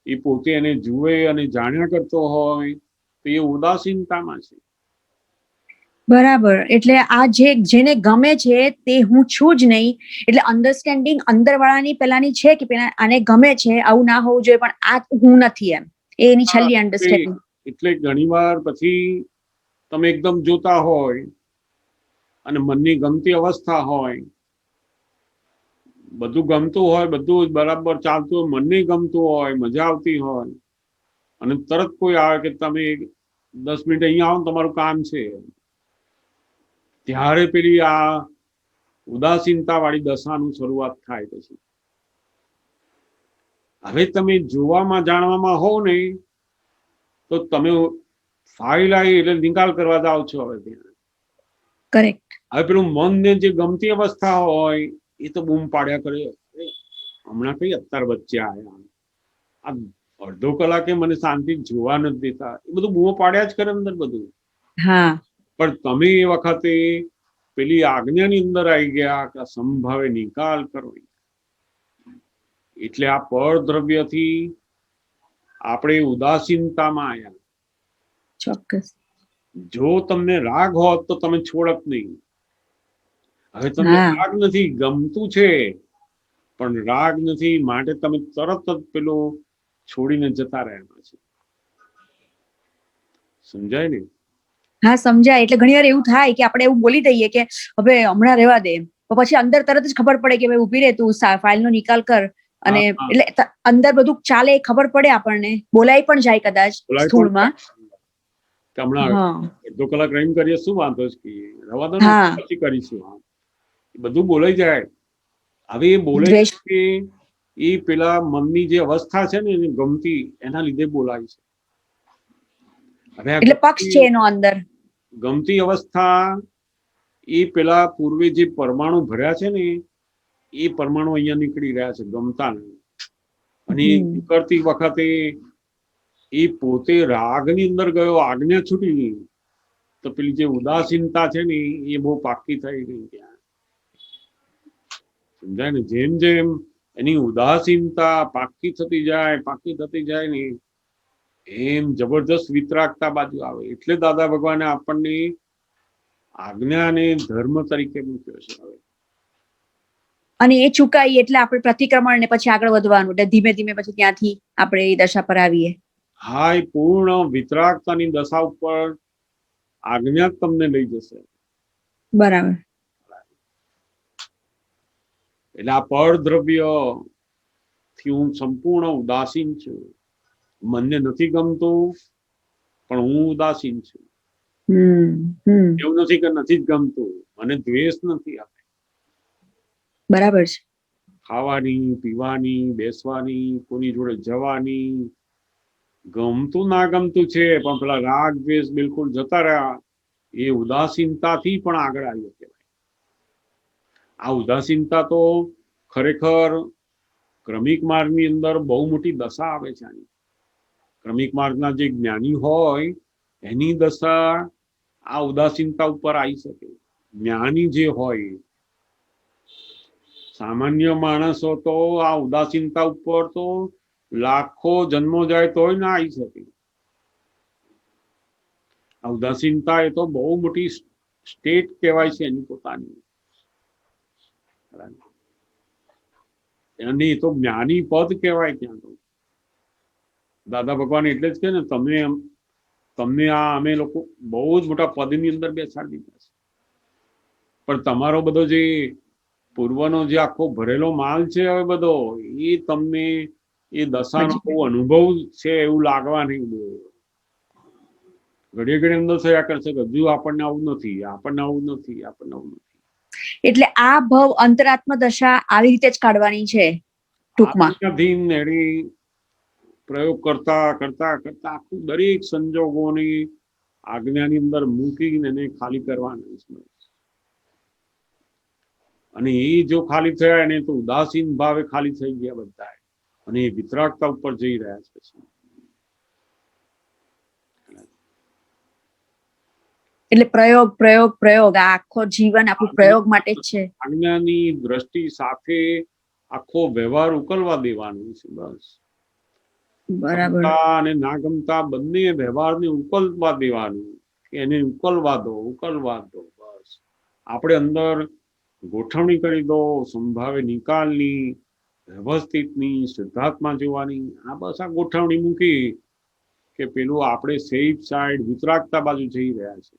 એ પોતે એને જુએ અને જાણ્યા કરતો હોય તો એ ઉદાસીનતામાં છે. બરાબર. એટલે આ જેને ગમે છે તે હું છું જ નહીં. એટલે અન્ડરસ્ટેન્ડિંગ અંદર વાળાની પેલાની છે કે પેલા આને ગમે છે, આવું ના હોવું જોઈએ, પણ આ હું નથી એમ. એની છેલ્લી અન્ડરસ્ટેન્ડિંગ. એટલે ઘણીવાર પછી તમે એકદમ જોતા હોય અને મનની ગમતી અવસ્થા હોય, બધું ગમતું હોય, બધું બરાબર ચાલતું હોય, મનને ગમતું હોય, મજા આવતી હોય, અને તરત કોઈ આવે કે તમે 10 મિનિટ અહીંયા આવો, તમારું કામ છે, ત્યારે પેલી આ ઉદાસીનતા વાળી દશાનું શરૂઆત થાય. પછી હવે તમે જોવામાં જાણવામાં હોવ ને તો તમે ફાઇલ આવી એટલે નિકાલ કરવા જાઓ છો. હવે ત્યાં કરેક્ટ. હવે પેલું મનને જે ગમતી અવસ્થા હોય એ તો બૂમ પાડ્યા કરે, હમણાં કઈ અત્યાર વચ્ચે આવ્યા, આ અડધો કલાકે મને શાંતિ જોવા નથી દેતા, એ બધું બૂમો પાડ્યા જ કરે અંદર બધું. હા, પણ તમે એ વખતે પેલી આજ્ઞાની અંદર આવી ગયા કે સંભાવે નિકાલ કરો. એટલે આ પરદ્રવ્યથી આપણે ઉદાસીનતામાં આવ્યા. ચોક્કસ. જો તમને રાગ હોત તો તમે છોડત નહીં. હવે તમને રાગ નથી, ગમતું છે પણ રાગ નથી, માટે તમે તરત જ પેલો છોડીને જતા રહ્યા છે. સમજાય ને? હા, સમજાય. એટલે ઘણી વાર એવું થાય કે આપણે એવું બોલી દઈએ કે હવે હમણાં રહેવા દે, તો પછી અંદર તરત જ ખબર પડે કે ભાઈ ઉભી રહે, તું ફાઇલનો નિકાલ કર. અને એટલે અંદર બધું ચાલે, ખબર પડે આપણને, બોલાઈ પણ જાય કદાચ સ્થૂળમાં. હમણાં અડધો કલાક રહીને કરીએ, શું વાંધો છે, રવા દો ને, પછી કરીશું. બધું બોલાઈ જાય. હવે એ બોલાઈ કે એ પેલા મનની જે અવસ્થા છે ને એને ગમતી, એના લીધે બોલાય છે. એટલે પક્ષ છે એનો અંદર. ગમતી અવસ્થા એ પેલા પૂર્વે જે પરમાણુ ભર્યા છે ને એ પરમાણુ અહીંયા નીકળી રહ્યા છે, ગમતા નહીં. અને કરતી વખતે એ પોતે રાગની અંદર ગયો, આજ્ઞા છૂટી ગઈ, તો પેલી જે ઉદાસીનતા છે ને એ બહુ પાકી થઈ ગઈ ત્યાં. સમજાય ને? જેમ જેમ એની ઉદાસીનતા પાકી થતી જાય ને એમ જબરદસ્ત વિતરાગતા બાજુ આવે. એટલે દાદા ભગવાને આપણને આજ્ઞાને ધર્મ તરીકે મૂક્યો છે. હવે અને એ ચુકાઈ એટલે આપણે પ્રતિક્રમણ ને પછી આગળ વધવાનું, એટલે ધીમે ધીમે પછી ત્યાંથી આપણે એ દશા પર આવીએ. હા, એ પૂર્ણ વિતરાગતાની દશા ઉપર આજ્ઞા તમને લઈ જશે. બરાબર. એટલે આ પરદ્રવ્ય થી હું સંપૂર્ણ ઉદાસીન છું. મને નથી ગમતું પણ હું ઉદાસીન છું. એવું નથી કે નથી જ ગમતું, મને દ્વેષ નથી. બરાબર છે. ખાવાની, પીવાની, બેસવાની, કોની જોડે જવાની, ગમતું ના ગમતું છે, પણ પેલા રાગ દ્વેષ બિલકુલ જતા રહ્યા. એ ઉદાસીનતાથી પણ આગળ આવ્યો કહેવાય. આ ઉદાસીનતા તો ખરેખર ક્રમિક માર્ગની અંદર બહુ મોટી દશા આવે છે આની. ક્રમિક માર્ગના જે જ્ઞાની હોય એની દશા આ ઉદાસીનતા ઉપર આવી શકે. જ્ઞાની જે હોય, સામાન્ય માણસો તો આ ઉદાસીનતા ઉપર તો લાખો જન્મો જાય તોય ના આવી શકે. આ ઉદાસીનતા એ તો બહુ મોટી સ્ટેટ કહેવાય છે એની પોતાની. એની તો જ્ઞાની પદ કહેવાય. ત્યાં તો દાદા ભગવાન એટલે જ કે ને, તમને આ અમે લોકો બહુ જ મોટા પદની અંદર બેસાડી દીધા છે, પણ તમારો બધો જે પૂર્વનો જે આખો ભરેલો માલ છે હવે બધો, એ તમને એ દશાનો બહુ અનુભવ છે એવું લાગવા નહીં દે. ઘડીએ ઘડી અંદર થયા કરશે કે હજુ આપણને આવું નથી, આપણને આવું નથી, આપણને આવું નથી. એટલે આ ભવ અંતરાત્મ દશા આવી રીતે જ કાઢવાની છે ટૂંકમાં. પ્રયોગ કરતા કરતા કરતા આખું દરેક સંજોગોની આજ્ઞાની અંદર મૂકીને એને ખાલી કરવાના છે. અને એ જો ખાલી થયા એને તો ઉદાસીન ભાવે ખાલી થઈ ગયા બધા, અને એ વિતરાગતા ઉપર જઈ રહ્યા છે. એટલે પ્રયોગ પ્રયોગ પ્રયોગ, આ આખો જીવન આપણું પ્રયોગ માટે જ છે. આજ્ઞાની દ્રષ્ટિ સાથે આખો વ્યવહાર ઉકલવા દેવાનો છે બસ. બરાબર. અને ના ગમતા બંને વ્યવહારને ઉકલવા દેવાનું, કે એને ઉકલવા દો બસ. આપણે અંદર ગોઠવણી કરી દો, સંભાવે નિકાલની, વ્યવસ્થિતની, સિદ્ધાર્થમાં જોવાની. આ બસ આ ગોઠવણી મૂકી કે પેલું આપણે સેફ સાઈડ વિતરાગતા બાજુ જઈ રહ્યા છે.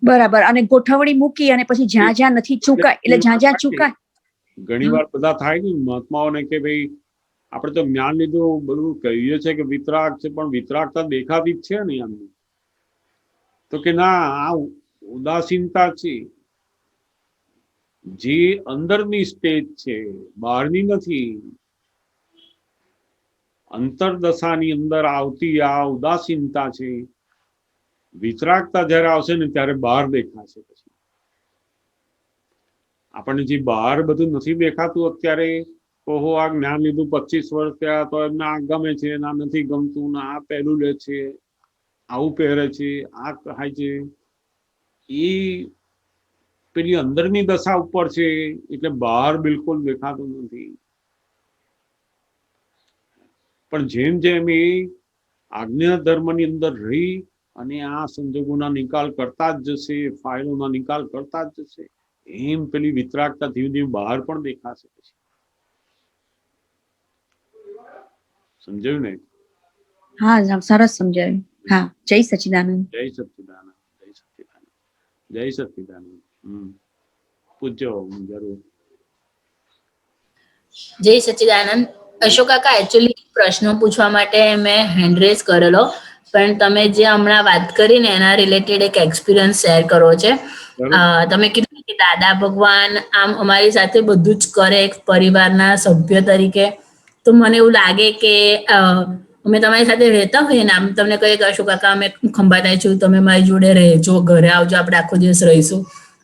બરાબર. અને ગોઠવણી મૂકી અને પછી જ્યાં જ્યાં નથી ચૂકાય, એટલે જ્યાં જ્યાં ચૂકાય. ઘણી વાર બધા થાય ને મહાત્માઓને કે ભાઈ આપણે તો જ્ઞાન લીધું, બધું કહીએ છે કે વિતરાગ છે, પણ વિતરાગતા દેખાતી જ છે ને એમની. તો કે ના, આ ઉદાસીનતા છે, જે અંદરની સ્ટેજ છે, બહારની નથી. અંતરદશાની અંદર આવતી આ ઉદાસીનતા છે. વિતરાગતા જયારે આવશે ને ત્યારે બહાર દેખાશે. પછી આપણને જે બહાર બધું નથી દેખાતું અત્યારે, ઓહો આ જ્ઞાન લીધું 25 વર્ષ થયા તો એમને આ ગમે છે, ના નથી ગમતું, ના આ પહેલું લે છે, આવું પહેરે છે, આ ખાય છે, એ પેલી અંદરની દશા ઉપર છે, એટલે બહાર બિલકુલ દેખાતું નથી. પણ જેમ જેમ એ આજ્ઞા ધર્મની અંદર રહી અને આ સંજોગોના નિકાલ કરતા જ જશે, ફાઇલોના નિકાલ કરતા જ જશે, એમ પેલી વિતરાગતા ધીમે ધીમે બહાર પણ દેખાશે. પછી સમજાયું ને? હા, સરસ સમજાયું. હા, જય સચ્ચિદાનંદ. જય સચ્ચિદાનંદ, જય સચ્ચિદાનંદ, જય સચ્ચિદાનંદ. પૂછજો જરૂર. જય સચ્ચિદાનંદ. અશોક કાકા, એકચ્યુઅલી પ્રશ્નો પૂછવા માટે મેં હેન્ડ રેઝ કરેલો, પણ તમે જે હમણાં વાત કરી ને એના રિલેટેડ એક એક્સપિરિયન્સ શેર કરવો છે. તમે કીધું કે દાદા ભગવાન આમ અમારી સાથે બધું જ કરે એક પરિવારના સભ્ય તરીકે. તો મને એવું લાગે કે અમે તમારી સાથે રહેતા હોઈએ ને, આમ તમને કહીએ કે અશોક કાકા અમે ખંભાતાઈ છું, તમે મારી જોડે રહેજો, ઘરે આવજો, આપણે આખો દિવસ રહીશું.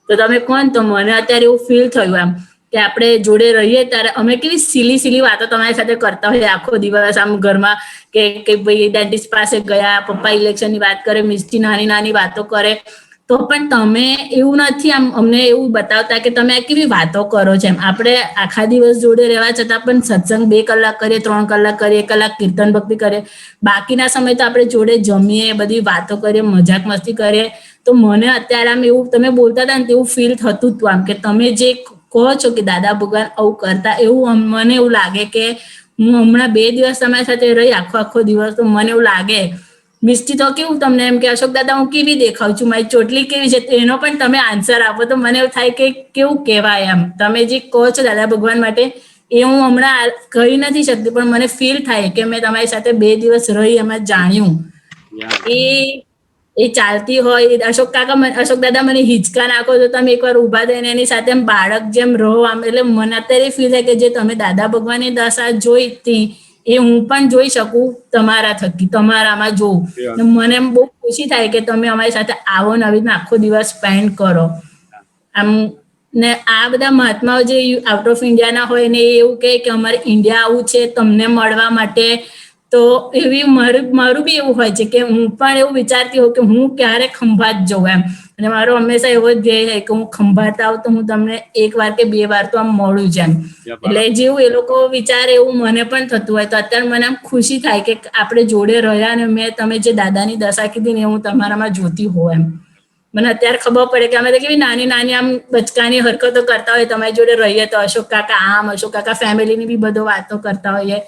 તો તમે કોણ, તો મને અત્યારે એવું ફીલ થયું આમ કે આપણે જોડે રહીએ ત્યારે અમે કેવી સિલી વાતો તમારી સાથે કરતા હોઈએ આખો દિવસ આમ ઘરમાં, કે ભાઈ ડેન્ટિસ્ટ પાસે ગયા, પપ્પા ઇલેક્શનની વાત કરે, મિસ્ટી નાની નાની વાતો કરે, તો પણ તમે એવું નથી આમ અમને એવું બતાવતા કે તમે આ કેવી વાતો કરો છો. એમ આપણે આખા દિવસ જોડે રહેવા છતાં પણ સત્સંગ 2 કલાક કરીએ, 3 કલાક કરીએ, 1 કલાક કીર્તન ભક્તિ કરીએ, બાકીના સમય તો આપણે જોડે જમીએ, બધી વાતો કરીએ, મજાક મસ્તી કરીએ. તો મને અત્યારે આમ એવું તમે બોલતા હતા ને તેવું ફીલ થતું હતું આમ, કે તમે જે કહો છો કે દાદા ભગવાન આવું કરતા, એવું મને એવું લાગે કે હું હમણાં 2 દિવસ તમારી સાથે રહી, આખો દિવસ, તો મને એવું લાગે. મિસ્ટી તો કેવું તમને એમ કે અશોક દાદા હું કેવી દેખાઉં છું, મારી ચોટલી કેવી છે, એનો પણ તમે આન્સર આપો તો મને એવું થાય કે કેવું કહેવાય એમ. તમે જે કહો છો દાદા ભગવાન માટે એ હું હમણાં કહી નથી શકતી, પણ મને ફીલ થાય કે મેં તમારી સાથે 2 દિવસ રહી, અમે જાણ્યું Yeah. એ ચાલતી હોય, અશોક દાદા મને હિંચકા નાખો તો તમે એકવાર ઊભા થઈને એની સાથે આમ બાળક જેમ રહો આમ, એટલે મને અત્યારે ફીલ થાય કે જે તમે દાદા ભગવાનની દશા જોઈ હતી એ હું પણ જોઈ શકું તમારા થકી, તમારામાં જોઉં. Yeah. ને મને એમ બહુ ખુશી થાય કે તમે અમારી સાથે આવો ને આવી રીતના આખો દિવસ સ્પેન્ડ કરો આમ. ને આ બધા મહાત્માઓ જે આઉટ ઓફ ઇન્ડિયાના હોય ને એ એવું કહે કે અમારે ઇન્ડિયા આવું છે તમને મળવા માટે, તો એવી મારું બી એવું હોય છે કે હું પણ એવું વિચારતી હોઉં કે હું ક્યારે ખંભાત જઉં એમ. અને મારો હંમેશા એવો જ ધ્યેય છે કે હું ખંભાત આવું તો હું તમને એક વાર કે બે વાર તો આમ મળું જ એમ. Yeah, એટલે જેવું એ લોકો વિચારે એવું મને પણ થતું હોય, તો અત્યારે મને આમ ખુશી થાય કે આપણે જોડે રહ્યા ને મેં તમે જે દાદાની દશા કીધી ને હું તમારામાં જોતી હોઉં એમ. મને અત્યારે ખબર પડે કે અમે તો કેવી નાની નાની આમ બચકાની હરકતો કરતા હોય તમારી જોડે રહીએ તો, અશોક કાકા આમ, અશોક કાકા ફેમિલીની બી બધો વાતો કરતા હોઈએ,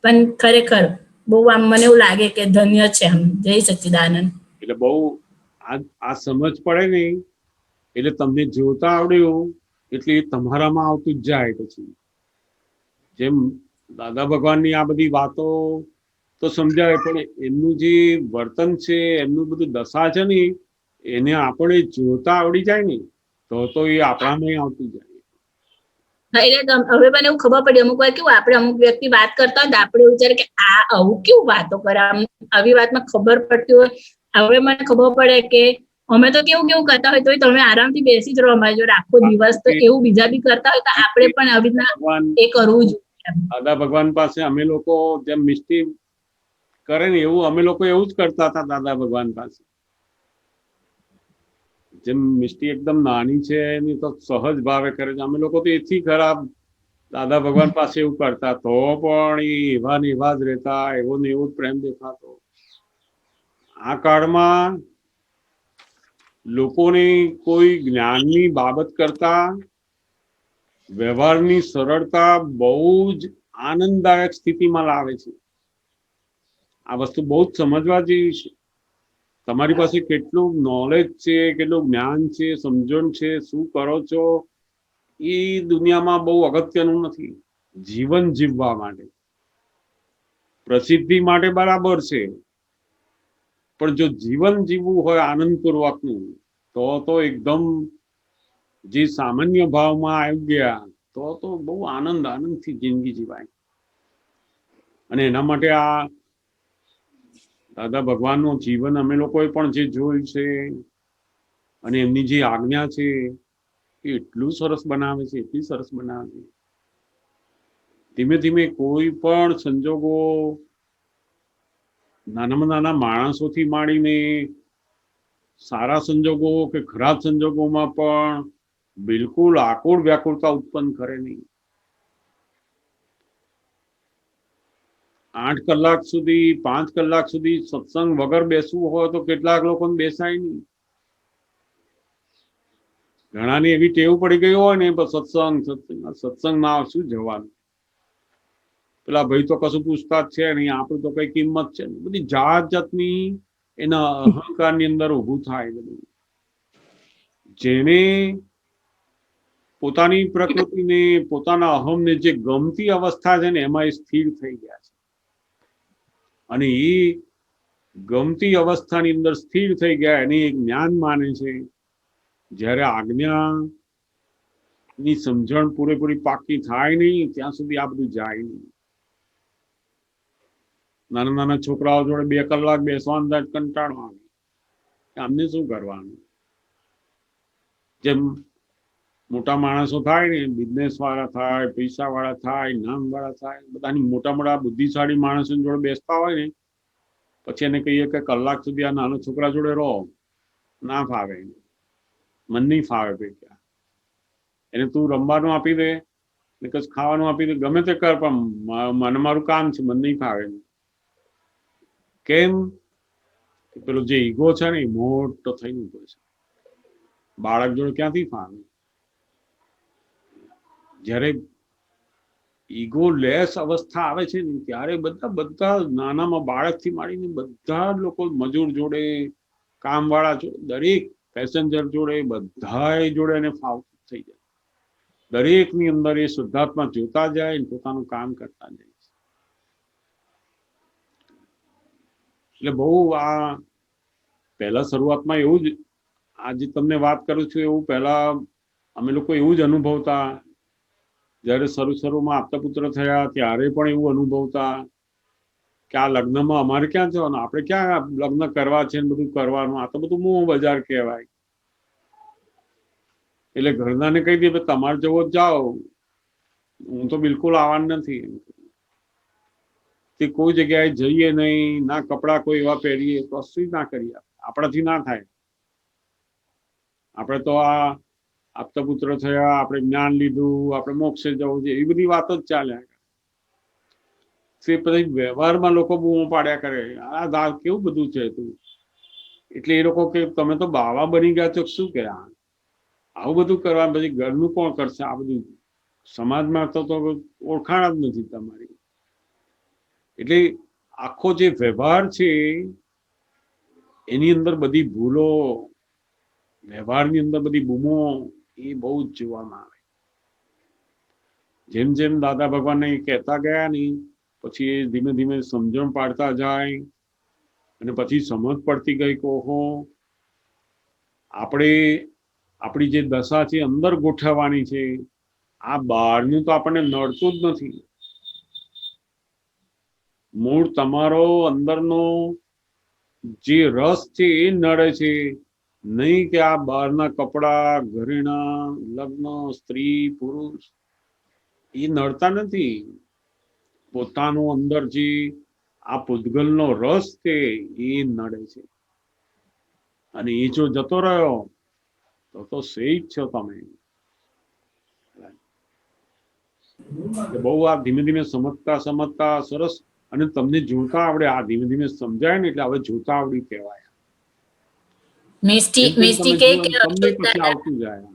પણ ખરેખર બહુ આમ મને એવું લાગે કે ધન્ય છે આમ. જય સચ્ચિદાનંદ. એટલે બહુ આ સમજ પડે ને એટલે તમને જોતા આવડ્યું એટલે એ તમારામાં આવતું જ જાય. પછી જેમ દાદા ભગવાનની આ બધી વાતો તો સમજાય, પણ એમનું જે વર્તન છે, એમનું બધું દશા છે ને, એને આપણે જોતા આવડી જાય ને તો એ આપણામાં આવતું જાય. એટલે હવે મને એવું ખબર પડી અમુક વાર કેવું આપણે અમુક વ્યક્તિ વાત કરતા હોય તો આપણે વિચારે કે આ આવું કેવું વાતો કરે, આમ આવી વાતમાં ખબર પડતી હોય. હવે મને ખબર પડે કે અમે તો કેવું કેવું કરતા હોય તો તમે આરામથી બેસી જ રહો અમારી જોડે આખો દિવસ, તો એવું બીજા બી કરતા હોય તો આપણે પણ આવી રીતના ભગવાન એ કરવું જોઈએ. દાદા ભગવાન પાસે અમે લોકો જેમ મિસ્ટી કરે ને એવું અમે લોકો એવું જ કરતા હતા દાદા ભગવાન પાસે. જેમ મિસ્ટી એકદમ નાની છે એની તો સહજ ભાવે કરે છે, અમે લોકો તો એથી ખરાબ દાદા ભગવાન પાસે એવું કરતા, તો પણ એવા ને એવા જ રહેતા, એવો ને એવો જ પ્રેમ દેખાતો. આ કાળમાં લોકોને કોઈ જ્ઞાનની બાબત કરતા વ્યવહારની સરળતા બહુ જ આનંદદાયક સ્થિતિમાં લાવે છે. આ વસ્તુ બહુ જ સમજવા જેવી છે. તમારી પાસે કેટલું નોલેજ છે, કેટલું જ્ઞાન છે, સમજણ છે, શું કરો છો એ દુનિયામાં બહુ અગત્યનું નથી. જીવન જીવવા માટે, પ્રસિદ્ધિ માટે બરાબર છે, પણ જો જીવન જીવવું હોય આનંદપૂર્વકનું તો એકદમ જે સામાન્ય ભાવમાં આવી ગયા તો બહુ આનંદથી જિંદગી જીવાય. અને એના માટે આ દાદા ભગવાનનું જીવન અમે લોકોએ પણ જે જોયું છે અને એમની જે આજ્ઞા છે એ એટલું સરસ બનાવે છે, એટલી સરસ બનાવે છે. ધીમે ધીમે કોઈ પણ સંજોગો નાનામાં નાના માણસોથી માંડીને સારા સંજોગો કે ખરાબ સંજોગોમાં પણ બિલકુલ આકુળ વ્યાકુળતા ઉત્પન્ન કરે નહીં. 8 કલાક સુધી 5 કલાક સુધી સત્સંગ વગર બેસવું હોય તો કેટલાક લોકોને બેસાય નહીં. ઘણાને એવી ટેવ પડી ગઈ હોય ને સત્સંગ ના શું જવાનું, પેલા ભાઈ તો કશું પૂછતા જ છે નહીં, આપણું તો કઈ કિંમત છે. બધી જાત જાતની એના અહંકારની અંદર ઊભું થાય. બધું જેને પોતાની પ્રકૃતિને પોતાના અહમને જે ગમતી અવસ્થા છે ને એમાં એ સ્થિર થઈ ગયા છે, અને એ ગમતી અવસ્થાની અંદર સ્થિર થઈ ગયા એને એક જ્ઞાન માને છે. જ્યારે આજ્ઞાની સમજણ પૂરેપૂરી પાકી થાય નહીં ત્યાં સુધી આ બધું જાય નહીં. નાના નાના છોકરાઓ જોડે 2 કલાક બેસવાનું કંટાળો આવે, આમને શું કરવાનું. જેમ મોટા માણસો થાય ને, બિઝનેસ વાળા થાય, પૈસા વાળા થાય, નામ વાળા થાય, બધાની મોટા મોટા બુદ્ધિશાળી માણસો જોડે બેસતા હોય ને પછી એને કહીએ કે કલાક સુધી આ નાનો છોકરા જોડે રહો, ના ફાવે, મન નહીં ફાવે. ભાઈ એને તું રમવાનું આપી દે ને કશું ખાવાનું આપી દે, ગમે તે કર, પણ મને મારું કામ છે, મન નહીં ફાવે. કેમ? પેલો જે ઈગો છે ને એ મોટો થઈ ઉભો છે. બાળક જોડે ક્યાંથી ફાવે? જ્યારે ઈગો લેસ અવસ્થા આવે છે ને ત્યારે બધા નાનામાં બાળકથી માંડીને બધા લોકો મજૂર જોડે, કામ વાળા જોડે, દરેક પેસેન્જર જોડે, બધા જોડે એને ફાવતું થઈ જાય. દરેકની અંદર એ શુદ્ધાત્મા જોતા જાય, પોતાનું કામ કરતા જાય. એટલે બહુ આ પહેલા શરૂઆતમાં એવું જ, આજે તમને વાત કરું છું એવું પહેલા અમે લોકો એવું જ અનુભવતા. જ્યારે શરૂમાં આપતા પુત્ર થયા ત્યારે પણ એવું અનુભવતા કે આ લગ્નમાં અમારે ક્યાં જવાનું, આપણે ક્યાં લગ્ન કરવા છે ને બધું કરવાનું, આ તો બધું મોહ બજાર કહેવાય. એટલે ઘરનાને કહી દે તમારે જવો જાઓ, હું તો બિલકુલ આવવાનું નથી. તે કોઈ જગ્યાએ જઈએ નહીં, ના કપડાં કોઈ એવા પહેરીએ, કશું ના કરીએ, આપણાથી ના થાય. આપણે તો આ આપતા પુત્ર થયા, આપણે જ્ઞાન લીધું, આપણે મોક્ષે જવું છે, એવી બધી વાતો જ ચાલ્યા. તે પછી વ્યવહારમાં લોકો બૂમો પાડ્યા કરે, આ કેવું બધું છે તું. એટલે એ લોકો કે તમે તો બાવા બની ગયા છો, શું કે આવું બધું કરવા, પછી ઘરનું કોણ કરશે આ બધું, સમાજમાં તો ઓળખાણ જ નથી તમારી. એટલે આખો જે વ્યવહાર છે એની અંદર બધી ભૂલો, વ્યવહારની અંદર બધી બૂમો, એ બહુ જ જોવામાં આવે. જેમ જેમ દાદા ભગવાનને કહેતા ગયા ને પછી એ ધીમે ધીમે સમજણ પાડતા જાય, અને પછી સમજ પડતી ગઈ કે ઓહો, આપણે આપણી જે દશા છે અંદર ગોઠવવાની છે, આ બહારનું તો આપણને નડતું જ નથી. મૂળ તમારો અંદરનો જે રસ છે એ નડે છે, નહીં કે આ બહારના કપડા, ઘરેણા, લગ્ન, સ્ત્રી પુરુષ એ નડતા નથી. પોતાનો અંદર જે આ પૂતગલનો રસ છે એ નડે છે. અને એ જો જતો રહ્યો તો સેજ છો તમે. બહુ આ ધીમે ધીમે સમજતા સરસ, અને તમને જોતા આવડે, આ ધીમે ધીમે સમજાય ને એટલે હવે જોતા આવડી કહેવાય. મિસ્ટી તમને પછી આવતું જાય.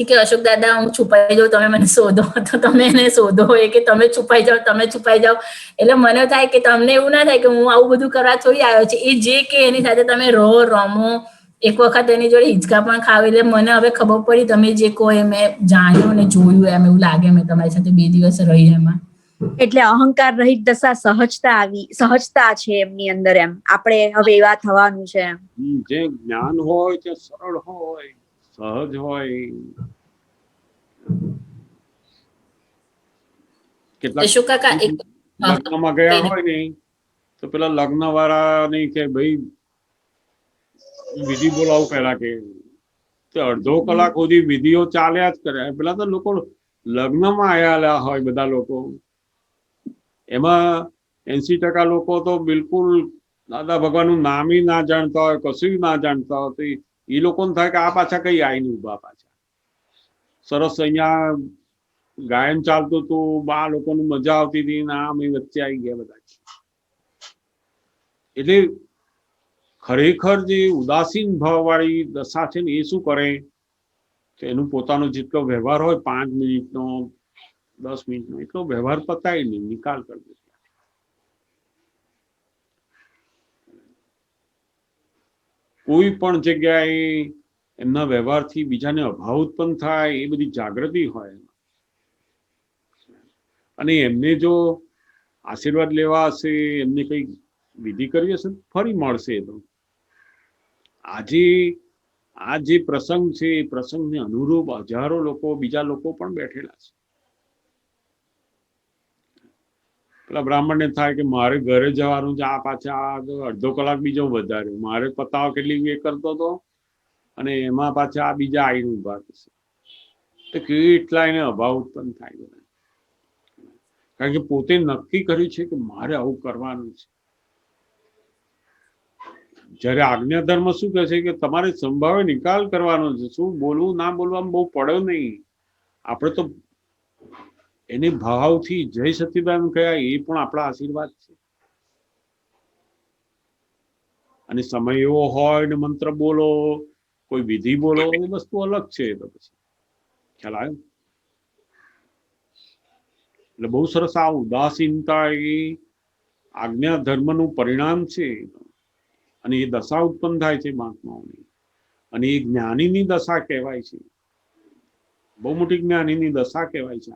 કે અશોક દાદા હું છુપાઈ જાઉં, તમે મને શોધો, તો તમે એને શોધો, એ કે તમે છુપાઈ જાઓ, તમે છુપાઈ જાઓ. એટલે મને થાય કે તમને એવું ના થાય કે હું આવું બધું કરવા થોડી આવ્યો છે. એ જે કે એની સાથે તમે રહો, રમો, એક વખત એની જોડે હિંચકા પણ ખાવ. એટલે મને હવે ખબર પડી તમે જે કહો એ મેં જાણ્યું ને જોયું, એમ એવું લાગે મેં તમારી સાથે 2 દિવસ રહી એમાં. એટલે અહંકાર રહિત દશા, સહજતા છે એમની અંદર, એમ આપણે હવે એવા થવાનું છે. જે જ્ઞાન હોય તે સરળ હોય, સહજ હોય. કેટલાક શું કાકા લગ્નમાં ગયા હોય ને તો પેલા લગ્ન વાળા નહીં કે ભાઈ વિધિ બોલાવું, પેલા કે અડધો કલાક સુધી વિધિઓ ચાલ્યા જ કરે. પેલા તો લોકો લગ્નમાં આવેલા હોય, બધા લોકો એમાં 80% લોકો તો બિલકુલ દાદા ભગવાનનું નામ ના જાણતા હોય, કશું ના જાણતા હોય. તો એ લોકોને થાય કે આ પાછા કઈ આવીને ઉભા, પાછા સરસ અહીંયા ગાયન ચાલતું હતું, બા લોકોનું મજા આવતી હતી, આમ એ વચ્ચે આવી ગયા બધા. એટલે ખરેખર જે ઉદાસીન ભાવ વાળી દશા છે ને, એ શું કરે તો એનું પોતાનો જેટલો વ્યવહાર હોય, 5 મિનિટનો 10 મિનિટનો, એટલો વ્યવહાર પતાય નહીં, નિકાલ કરી દે. કોઈ પણ જગ્યાએ એમના વ્યવહારથી બીજાને અભાવ ઉત્પન્ન થાય, એ બધી જાગૃતિ હોય. અને એમને જો આશીર્વાદ લેવા હશે, એમને કઈ વિધિ કરવી હશે, ફરી મળશે. તો આજે આ જે પ્રસંગ છે, એ પ્રસંગને અનુરૂપ હજારો લોકો, બીજા લોકો પણ બેઠેલા છે. પેલા બ્રાહ્મણને થાય કે મારે ઘરે જવાનું છે, આ પાછા અડધો કલાક બીજો વધાર્યો, મારે પતાવ કેટલી એ કરતો હતો, અને એમાં પાછા આ બીજા આવીને ઉભા થશે. તો કેટલા એને અભાવ ઉત્પન્ન થાય. કારણ કે પોતે નક્કી કર્યું છે કે મારે આવું કરવાનું છે. જ્યારે આજ્ઞા ધર્મ શું કહે છે કે તમારે સંભાવે નિકાલ કરવાનો છે. શું બોલવું ના બોલવામાં બહુ પડ્યો નહીં. આપણે તો એને ભાવથી જય સતીદાન કયા, એ પણ આપણા આશીર્વાદ છે. અને સમય એવો હોય ને મંત્ર બોલો, કોઈ વિધિ બોલો, એ વસ્તુ અલગ છે. તો પછી ખ્યાલ આવ્યો. એટલે બહુ સરસ આ ઉદાસીનતા એ આજ્ઞા ધર્મનું પરિણામ છે. અને એ દશા ઉત્પન્ન થાય છે મહાત્માઓની, અને એ જ્ઞાનીની દશા કહેવાય છે. બહુ મોટી જ્ઞાનીની દશા કહેવાય છે.